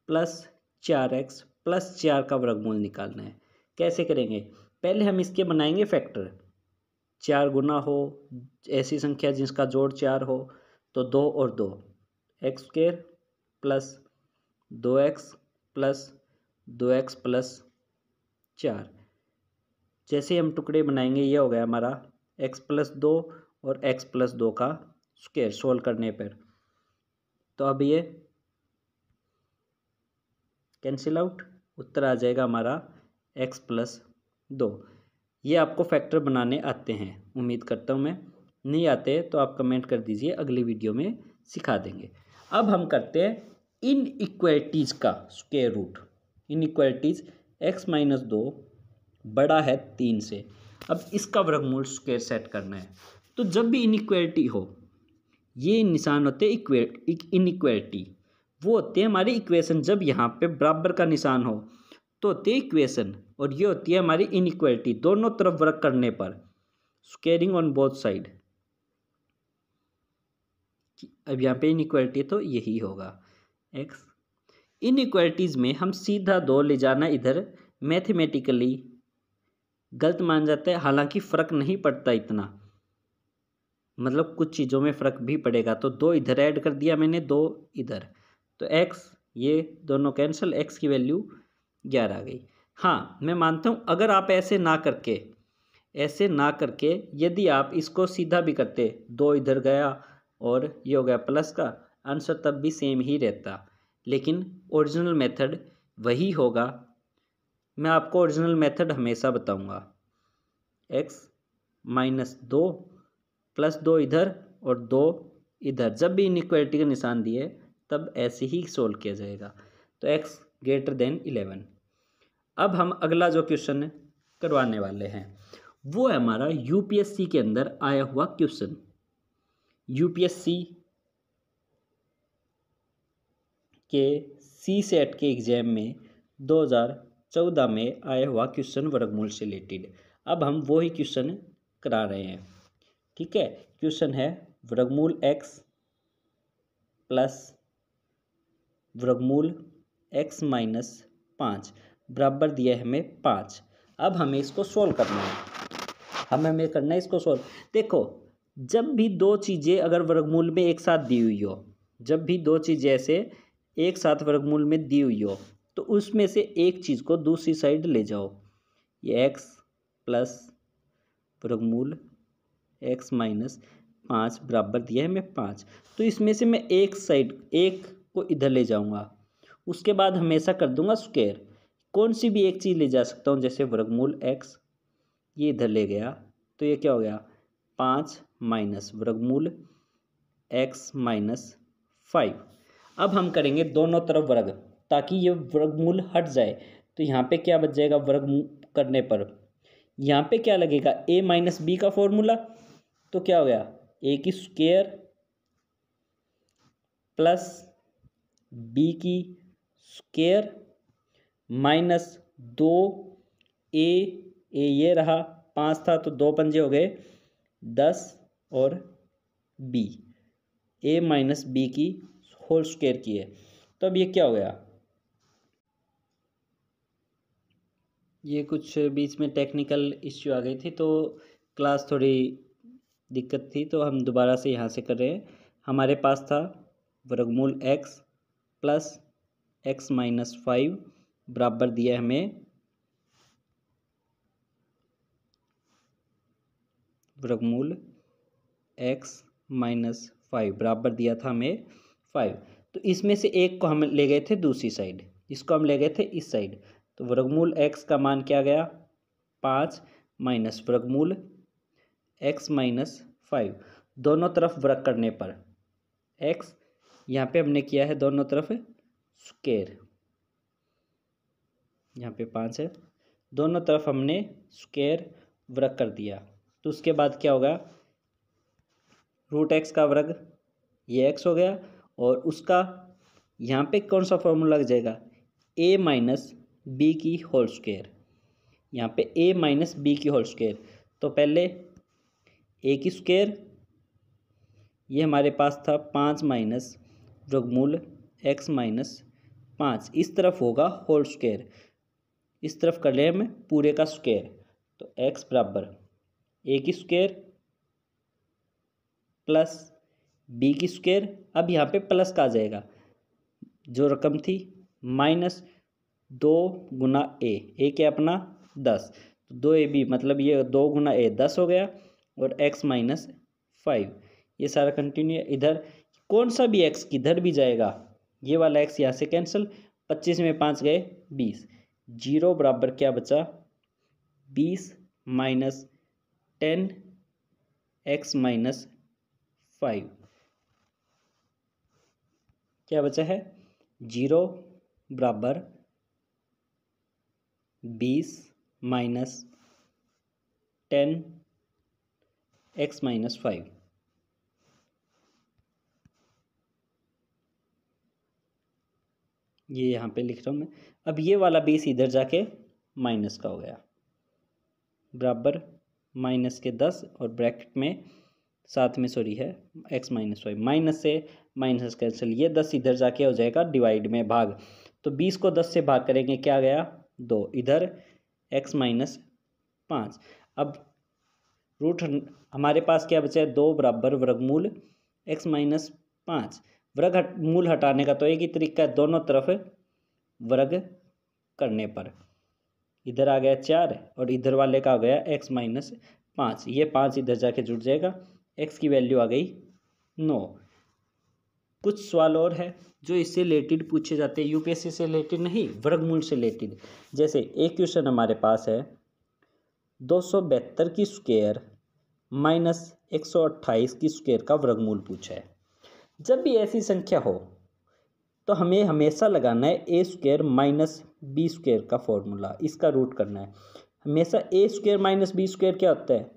plus 4x plus 4 का वर्गमूल निकालना है, कैसे करेंगे। पहले हम इसके बनाएंगे फैक्टर, 4 गुना हो ऐसी संख्या जिसका जोड़ 4 हो तो 2 और 2, x square plus 2x plus 2x plus 4। जैसे हम टुकड़े बनाएंगे ये हो गया हमारा x प्लस 2 और x प्लस 2 का स्क्वायर सोल्व करने पर। तो अब ये कैंसिल आउट, उत्तर आ जाएगा हमारा x प्लस 2। ये आपको फैक्टर बनाने आते हैं, उम्मीद करता हूँ मैं। नहीं आते तो आप कमेंट कर दीजिए, अगली वीडियो में सिखा देंगे। अब हम करते हैं इन इक्वलिटीज़ का स्क्वायर रूट। इन इक्वलिटीज़ x माइनस 2 बड़ा है 3 से। अब इसका वर्गमूल स्क्वायर सेट करना है। तो जब भी इनइक्वालिटी हो, ये निशान होते हैं इनइक्वालिटी, वो होते हैं हमारी इक्वेशन। जब यहाँ पे बराबर का निशान हो तो होती है इक्वेशन, और ये होती है हमारी इनइक्वालिटी। दोनों तरफ वर्क करने पर स्क्वायरिंग ऑन बोथ साइड। अब यहाँ पे इनइक्वालिटी तो यही होगा x। इनइक्वालिटीज़ में हम सीधा 2 ले जाना इधर मैथमेटिकली गलत मान जाता है, हालांकि फ़र्क नहीं पड़ता इतना, मतलब कुछ चीज़ों में फ़र्क भी पड़ेगा। तो 2 इधर ऐड कर दिया मैंने, 2 इधर, तो x ये दोनों कैंसिल, x की वैल्यू 11 आ गई। हाँ, मैं मानता हूँ अगर आप ऐसे ना करके यदि आप इसको सीधा भी करते, 2 इधर गया और ये हो गया प्लस का, आंसर तब भी सेम ही रहता। लेकिन ओरिजिनल मेथड वही होगा, मैं आपको ओरिजिनल मेथड हमेशा बताऊंगा। x माइनस 2 प्लस 2 इधर और 2 इधर, जब भी इनइक्वालिटी का निशान दिए तब ऐसे ही सोल्व किया जाएगा। तो x ग्रेटर देन 11। अब हम अगला जो क्वेश्चन करवाने वाले हैं वो है हमारा यूपीएससी के अंदर आया हुआ क्वेश्चन। यूपीएससी के सी सेट के एग्जाम में 2014 में आया हुआ क्वेश्चन वर्गमूल से रिलेटेड। अब हम वो ही क्वेश्चन करा रहे हैं, ठीक है। क्वेश्चन है वर्गमूल x प्लस वर्गमूल x माइनस 5 बराबर दिया है हमें 5। अब हमें इसको सोल्व करना है, हमें करना है इसको सोल्व। देखो, जब भी 2 चीज़ें अगर वर्गमूल में एक साथ दी हुई हो, जब भी 2 चीज़ें ऐसे एक साथ वर्गमूल में दी हुई हो, तो उसमें से एक चीज़ को दूसरी साइड ले जाओ। ये x प्लस वर्गमूल x माइनस 5 बराबर दिया है हमें 5, तो इसमें से मैं एक को इधर ले जाऊंगा, उसके बाद हमेशा कर दूंगा स्क्वायर। कौन सी भी एक चीज़ ले जा सकता हूँ, जैसे वर्गमूल x ये इधर ले गया तो ये क्या हो गया 5 माइनस वर्गमूल x माइनस 5। अब हम करेंगे दोनों तरफ वर्ग, ताकि ये वर्गमूल हट जाए। तो यहाँ पे क्या बच जाएगा, वर्ग करने पर यहाँ पे क्या लगेगा, a माइनस बी का फॉर्मूला। तो क्या हो गया a की स्क्वायर प्लस b की स्क्वायर माइनस 2a ये रहा 5 था तो 2 पंजे हो गए 10 और b, a माइनस बी की होल स्क्वायर की है। तो अब ये क्या हो गया, ये कुछ बीच में टेक्निकल इश्यू आ गई थी तो क्लास थोड़ी दिक्कत थी, तो हम दोबारा से यहाँ से कर रहे हैं। हमारे पास था वर्गमूल एक्स प्लस एक्स माइनस 5 बराबर दिया हमें वर्गमूल एक्स माइनस 5 बराबर दिया था हमें 5। तो इसमें से एक को हम ले गए थे दूसरी साइड, इसको हम ले गए थे इस साइड। तो वर्गमूल एक्स का मान क्या गया 5 माइनस वर्गमूल एक्स माइनस 5। दोनों तरफ वर्ग करने पर एक्स यहाँ पे हमने किया है दोनों तरफ स्क्वायर, यहाँ पे 5 है, दोनों तरफ हमने स्क्वायर वर्ग कर दिया। तो उसके बाद क्या होगा, रूट एक्स का वर्ग ये एक्स हो गया, और उसका यहाँ पे कौन सा फॉर्मूला लग जाएगा, ए माइनस बी की होल स्क्वायर। यहाँ पे ए माइनस बी की होल स्क्वायर, तो पहले ए की स्क्वायर, ये हमारे पास था 5 माइनस वर्गमूल एक्स माइनस 5, इस तरफ होगा होल स्क्वायर, इस तरफ कर ले हम पूरे का स्क्वायर। तो एक्स बराबर ए की स्क्वायर प्लस बी की स्क्वायर, अब यहाँ पे प्लस का आ जाएगा, जो रकम थी माइनस 2 गुना ए क्या अपना 10, तो 2ab मतलब ये 2 गुना ए 10 हो गया, और x माइनस 5 ये सारा कंटिन्यू है। इधर कौन सा भी x किधर भी जाएगा, ये वाला x यहाँ से कैंसिल, 25 में 5 गए 20, 0 बराबर क्या बचा 20 माइनस 10 x माइनस 5, क्या बचा है 0 बराबर 20 माइनस 10 x माइनस 5। ये यहाँ पे लिख रहा हूँ मैं। अब ये वाला 20 इधर जाके माइनस का हो गया, बराबर माइनस के 10, और ब्रैकेट में साथ में सॉरी है x माइनस 5, माइनस से माइनस कैंसिल, ये 10 इधर जाके हो जाएगा डिवाइड में भाग। तो 20 को 10 से भाग करेंगे, क्या गया 2, इधर x माइनस 5। अब रूट हमारे पास क्या बचा है 2 बराबर वर्गमूल x माइनस 5। मूल हटाने का तो एक ही तरीका है, दोनों तरफ वर्ग करने पर। इधर आ गया 4 और इधर वाले का आ गया x माइनस 5, ये 5 इधर जाके जुड़ जाएगा, x की वैल्यू आ गई 9। कुछ सवाल और है जो इससे रिलेटेड पूछे जाते हैं, यूपीएससी से रिलेटेड नहीं, वर्गमूल से रिलेटेड। जैसे एक क्वेश्चन हमारे पास है 272 की स्क्वायर माइनस 128 की स्क्वायर का वर्गमूल पूछा है। जब भी ऐसी संख्या हो तो हमें हमेशा लगाना है ए स्क्वायर माइनस बी स्क्वायर का फॉर्मूला, इसका रूट करना है। हमेशा ए स्क्वायर माइनस बी स्क्वायर क्या होता है,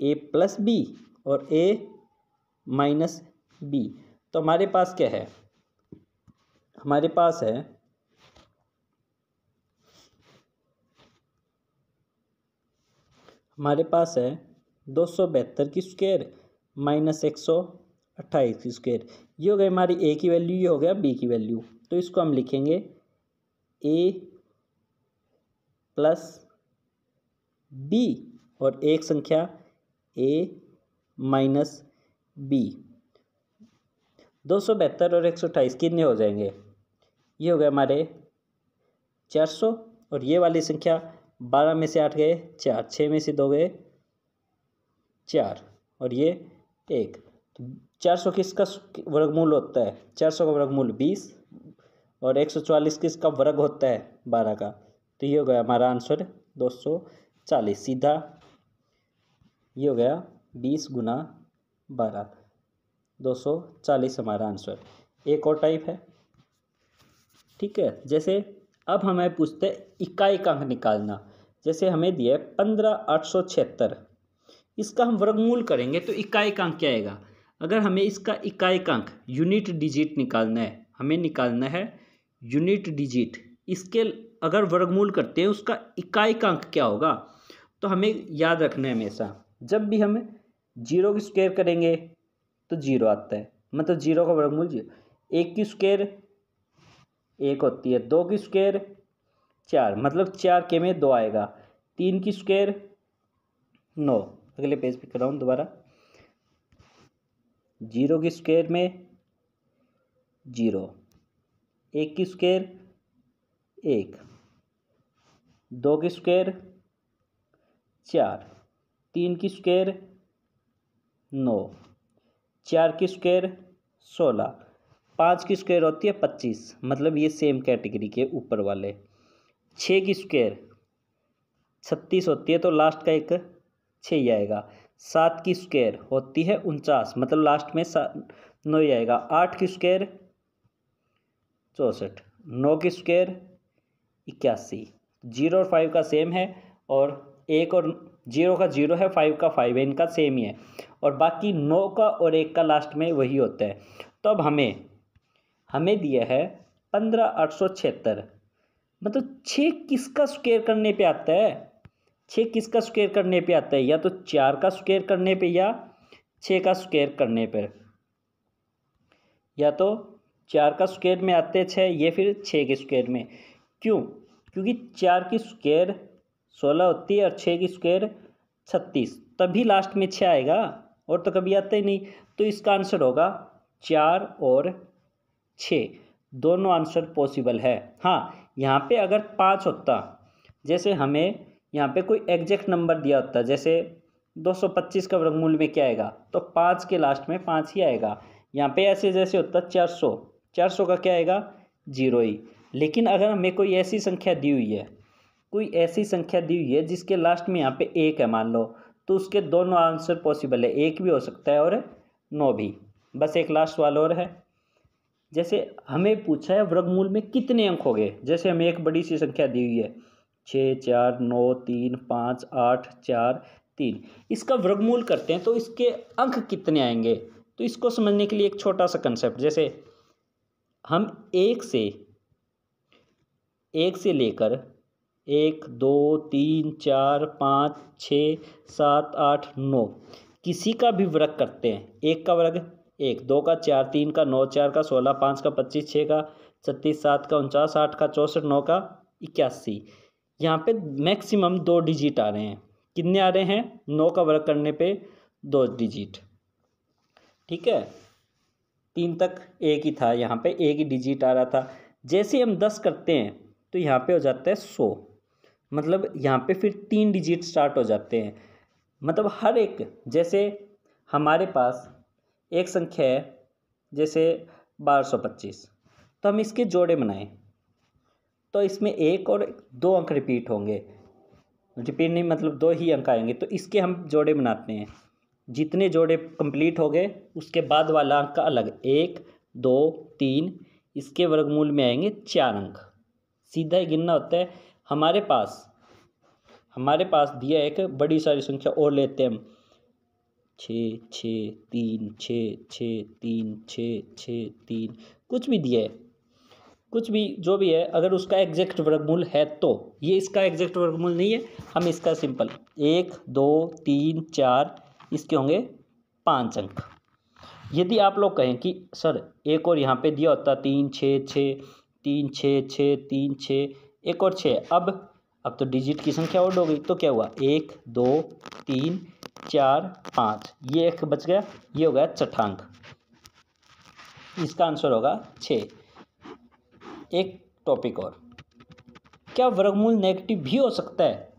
ए प्लस बी और ए माइनस बी। तो हमारे पास क्या है, हमारे पास है हमारे पास है 272 की स्क्वायर माइनस 128 की स्क्वायर, ये हो गई हमारी ए की वैल्यू, ये हो गया बी की वैल्यू। तो इसको हम लिखेंगे ए प्लस बी और एक संख्या ए माइनस बी। 272 और 128 कितने हो जाएंगे, ये हो गए हमारे 400, और ये वाली संख्या 12 में से 8 गए 4, 6 में से 2 गए 4, और ये 1। तो 400 किसका वर्गमूल होता है, 400 का वर्गमूल 20, और 144 किसका वर्ग होता है 12 का। तो ये हो गया हमारा आंसर 240, सीधा ये हो गया 20 गुना 12, 240 हमारा आंसर। एक और टाइप है, ठीक है। जैसे अब हमें पूछते हैं इकाई अंक निकालना। जैसे हमें दिया है 15876, इसका हम वर्गमूल करेंगे तो इकाई अंक क्या आएगा। अगर हमें इसका इकाई अंक यूनिट डिजिट निकालना है, हमें निकालना है यूनिट डिजिट, इसके अगर वर्गमूल करते हैं उसका इकाई अंक क्या होगा, तो हमें याद रखना है हमेशा जब भी हम 0 की स्क्वायर करेंगे तो 0 आता है, मतलब 0 का वर्गमूल 0। 1 की स्क्वायर 1 होती है, 2 की स्क्वायर 4, मतलब 4 के में 2 आएगा, 3 की स्क्वायर 9। अगले पेज पे कर रहा हूँ दोबारा, 0 की स्क्वायर में 0, 1 की स्क्वायर 1, 2 की स्क्वायर 4, 3 की स्क्वायर 9, 4 की स्क्वायर 16, 5 की स्क्वायर होती है 25, मतलब ये सेम कैटेगरी के ऊपर वाले। 6 की स्क्वायर 36 होती है तो लास्ट का एक 6 ही आएगा। 7 की स्क्वायर होती है 49, मतलब लास्ट में 9 ही आएगा। 8 की स्क्वायर 64, 9 की स्क्वायर 81। 0 और 5 का सेम है, और 1 और 0 का 0 है, 5 का 5 है, इनका सेम ही है। और बाकी 9 का और 1 का लास्ट में वही होता है। तो अब हमें दिया है 15876, मतलब 6 किसका स्क्वायर करने पे आता है? 6 किसका स्क्वायर करने पे आता है? या तो 4 का स्क्वायर करने पे या 6 का स्क्वायर करने पर। या तो 4 का स्क्वायर में आते हैं 6, ये फिर 6 के स्क्वायर में। क्यों? क्योंकि 4 की स्क्वायर 16 होती है और 6 की स्क्वायर 36, तभी लास्ट में 6 आएगा, और तो कभी आता ही नहीं। तो इसका आंसर होगा 4 और 6, दोनों आंसर पॉसिबल है। हाँ, यहाँ पे अगर 5 होता, जैसे हमें यहाँ पे कोई एग्जैक्ट नंबर दिया होता, जैसे 225 का वर्गमूल में क्या आएगा, तो 5 के लास्ट में 5 ही आएगा। यहाँ पे ऐसे जैसे होता 400 का क्या आएगा? 0 ही। लेकिन अगर हमें कोई ऐसी संख्या दी हुई है जिसके लास्ट में यहाँ पे 1 है मान लो, तो उसके दोनों आंसर पॉसिबल है, 1 भी हो सकता है और 9 भी। बस एक लास्ट वाला और है। जैसे हमें पूछा है वर्गमूल में कितने अंक हो गए, जैसे हमें एक बड़ी सी संख्या दी हुई है 6, 4, 9, 3, 5, 8, 4, 3, इसका वर्गमूल करते हैं तो इसके अंक कितने आएंगे। तो इसको समझने के लिए एक छोटा सा कंसेप्ट, जैसे हम 1 से लेकर 1, 2, 3, 4, 5, 6, 7, 8, 9 किसी का भी वर्ग करते हैं। 1 का वर्ग 1, 2 का 4, 3 का 9, 4 का 16, 5 का 25, 6 का 36, 7 का 49, 8 का 64, 9 का 81। यहाँ पे मैक्सिमम 2 डिजिट आ रहे हैं। कितने आ रहे हैं? 9 का वर्ग करने पे 2 डिजिट, ठीक है। 3 तक एक ही था, यहाँ पे एक ही डिजिट आ रहा था। जैसे हम 10 करते हैं तो यहाँ पे हो जाता है 100, मतलब यहाँ पे फिर 3 डिजिट स्टार्ट हो जाते हैं। मतलब हर एक, जैसे हमारे पास एक संख्या है जैसे 1225, तो हम इसके जोड़े बनाएं तो इसमें 1 और 2 अंक रिपीट होंगे। रिपीट नहीं मतलब 2 ही अंक आएंगे, तो इसके हम जोड़े बनाते हैं। जितने जोड़े कंप्लीट हो गए उसके बाद वाला अंक का अलग, 1, 2, 3, इसके वर्गमूल में आएंगे 4 अंक। सीधा ही गिनना होता है। हमारे पास दिया एक बड़ी सारी संख्या और लेते हैं हम, 6, 6, 3, 6, 6, 3, 6, 6, 3, कुछ भी दिया है, कुछ भी जो भी है, अगर उसका एग्जैक्ट वर्गमूल है तो ये इसका एग्जैक्ट वर्गमूल नहीं है, हम इसका सिंपल 1, 2, 3, 4, इसके होंगे 5 अंक। यदि आप लोग कहें कि सर एक और यहाँ पे दिया होता 3, 6, 6, 3, 6, 6, 3, 6, एक और 6, अब तो डिजिट की संख्या और हो गई, तो क्या हुआ 1, 2, 3, 4, 5, ये एक बच गया, ये हो गया छठा अंक। इसका आंसर होगा 6। एक टॉपिक और, क्या वर्गमूल नेगेटिव भी हो सकता है?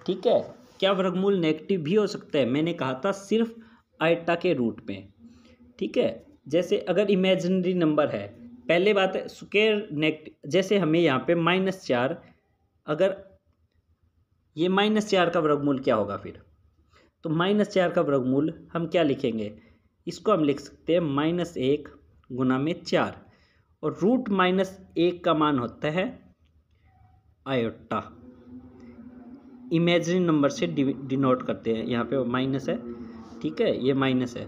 ठीक है, क्या वर्गमूल नेगेटिव भी हो सकता है? मैंने कहा था सिर्फ आइटा के रूट में, ठीक है। जैसे अगर इमेजिनरी नंबर है, पहले बात है स्क्वायर नेगेटिव, जैसे हमें यहाँ पे -4, अगर ये -4 का वर्गमूल क्या होगा फिर, तो -4 का वर्गमूल हम क्या लिखेंगे, इसको हम लिख सकते हैं -1 गुना में 4, और रूट -1 का मान होता है आयोटा। इमेजिनरी नंबर से डिनोट करते हैं, यहाँ पे माइनस है, ठीक है, ये माइनस है,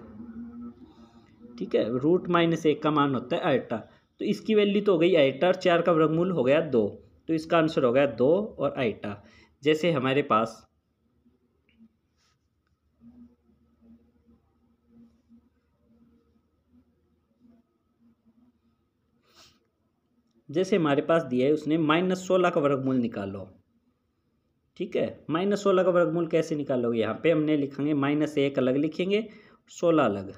ठीक है। रूट -1 का मान होता है आयोटा, तो इसकी वैल्यू तो हो गई आयोटा, और 4 का वर्गमूल हो गया 2, तो इसका आंसर हो गया 2 और आयोटा। जैसे हमारे पास दिया है उसने -16 का वर्गमूल निकालो, ठीक है। -16 का वर्गमूल कैसे निकालोगे, यहाँ पे हमने लिखेंगे -1 अलग लिखेंगे, 16 अलग,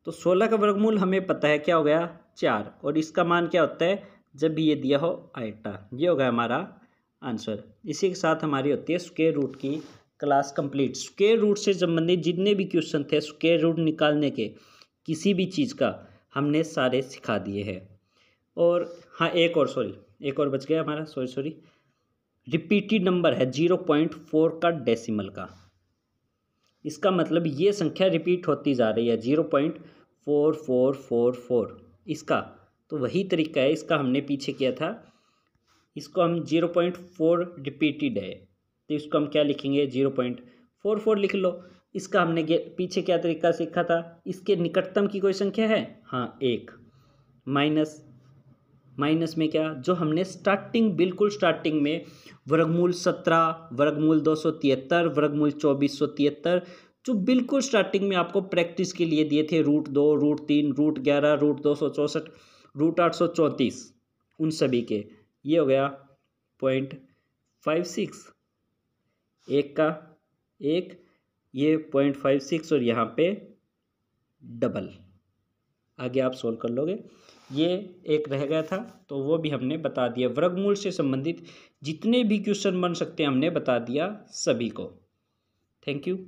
तो 16 का वर्गमूल हमें पता है क्या हो गया 4, और इसका मान क्या होता है जब भी ये दिया हो आइटा। ये हो गया हमारा आंसर। इसी के साथ हमारी होती है स्क्वायर रूट की क्लास कंप्लीट। स्क्वायर रूट से संबंधित जितने भी क्वेश्चन थे स्क्वायर रूट निकालने के किसी भी चीज़ का हमने सारे सिखा दिए हैं। और हाँ एक और बच गया हमारा, सॉरी रिपीटेड नंबर है 0.4 का डेसिमल का। इसका मतलब ये संख्या रिपीट होती जा रही है 0.4444 इसका। तो वही तरीका है, इसका हमने पीछे किया था, इसको हम 0.4 रिपीटेड है तो इसको हम क्या लिखेंगे 0.44 लिख लो। इसका हमने पीछे क्या तरीका सीखा था, इसके निकटतम की कोई संख्या है हाँ 1, माइनस में क्या जो हमने बिल्कुल स्टार्टिंग में वर्गमूल 17, वर्गमूल 273, वर्गमूल 2473 जो बिल्कुल स्टार्टिंग में आपको प्रैक्टिस के लिए दिए थे, √2, √3, √11, √264, √834 उन सभी के। ये हो गया 0.56, एक का एक, ये 0.56 और यहाँ पे डबल। आगे आप सोल्व कर लोगे। ये एक रह गया था तो वो भी हमने बता दिया। वर्गमूल से संबंधित जितने भी क्वेश्चन बन सकते हैं हमने बता दिया सभी को। Thank you.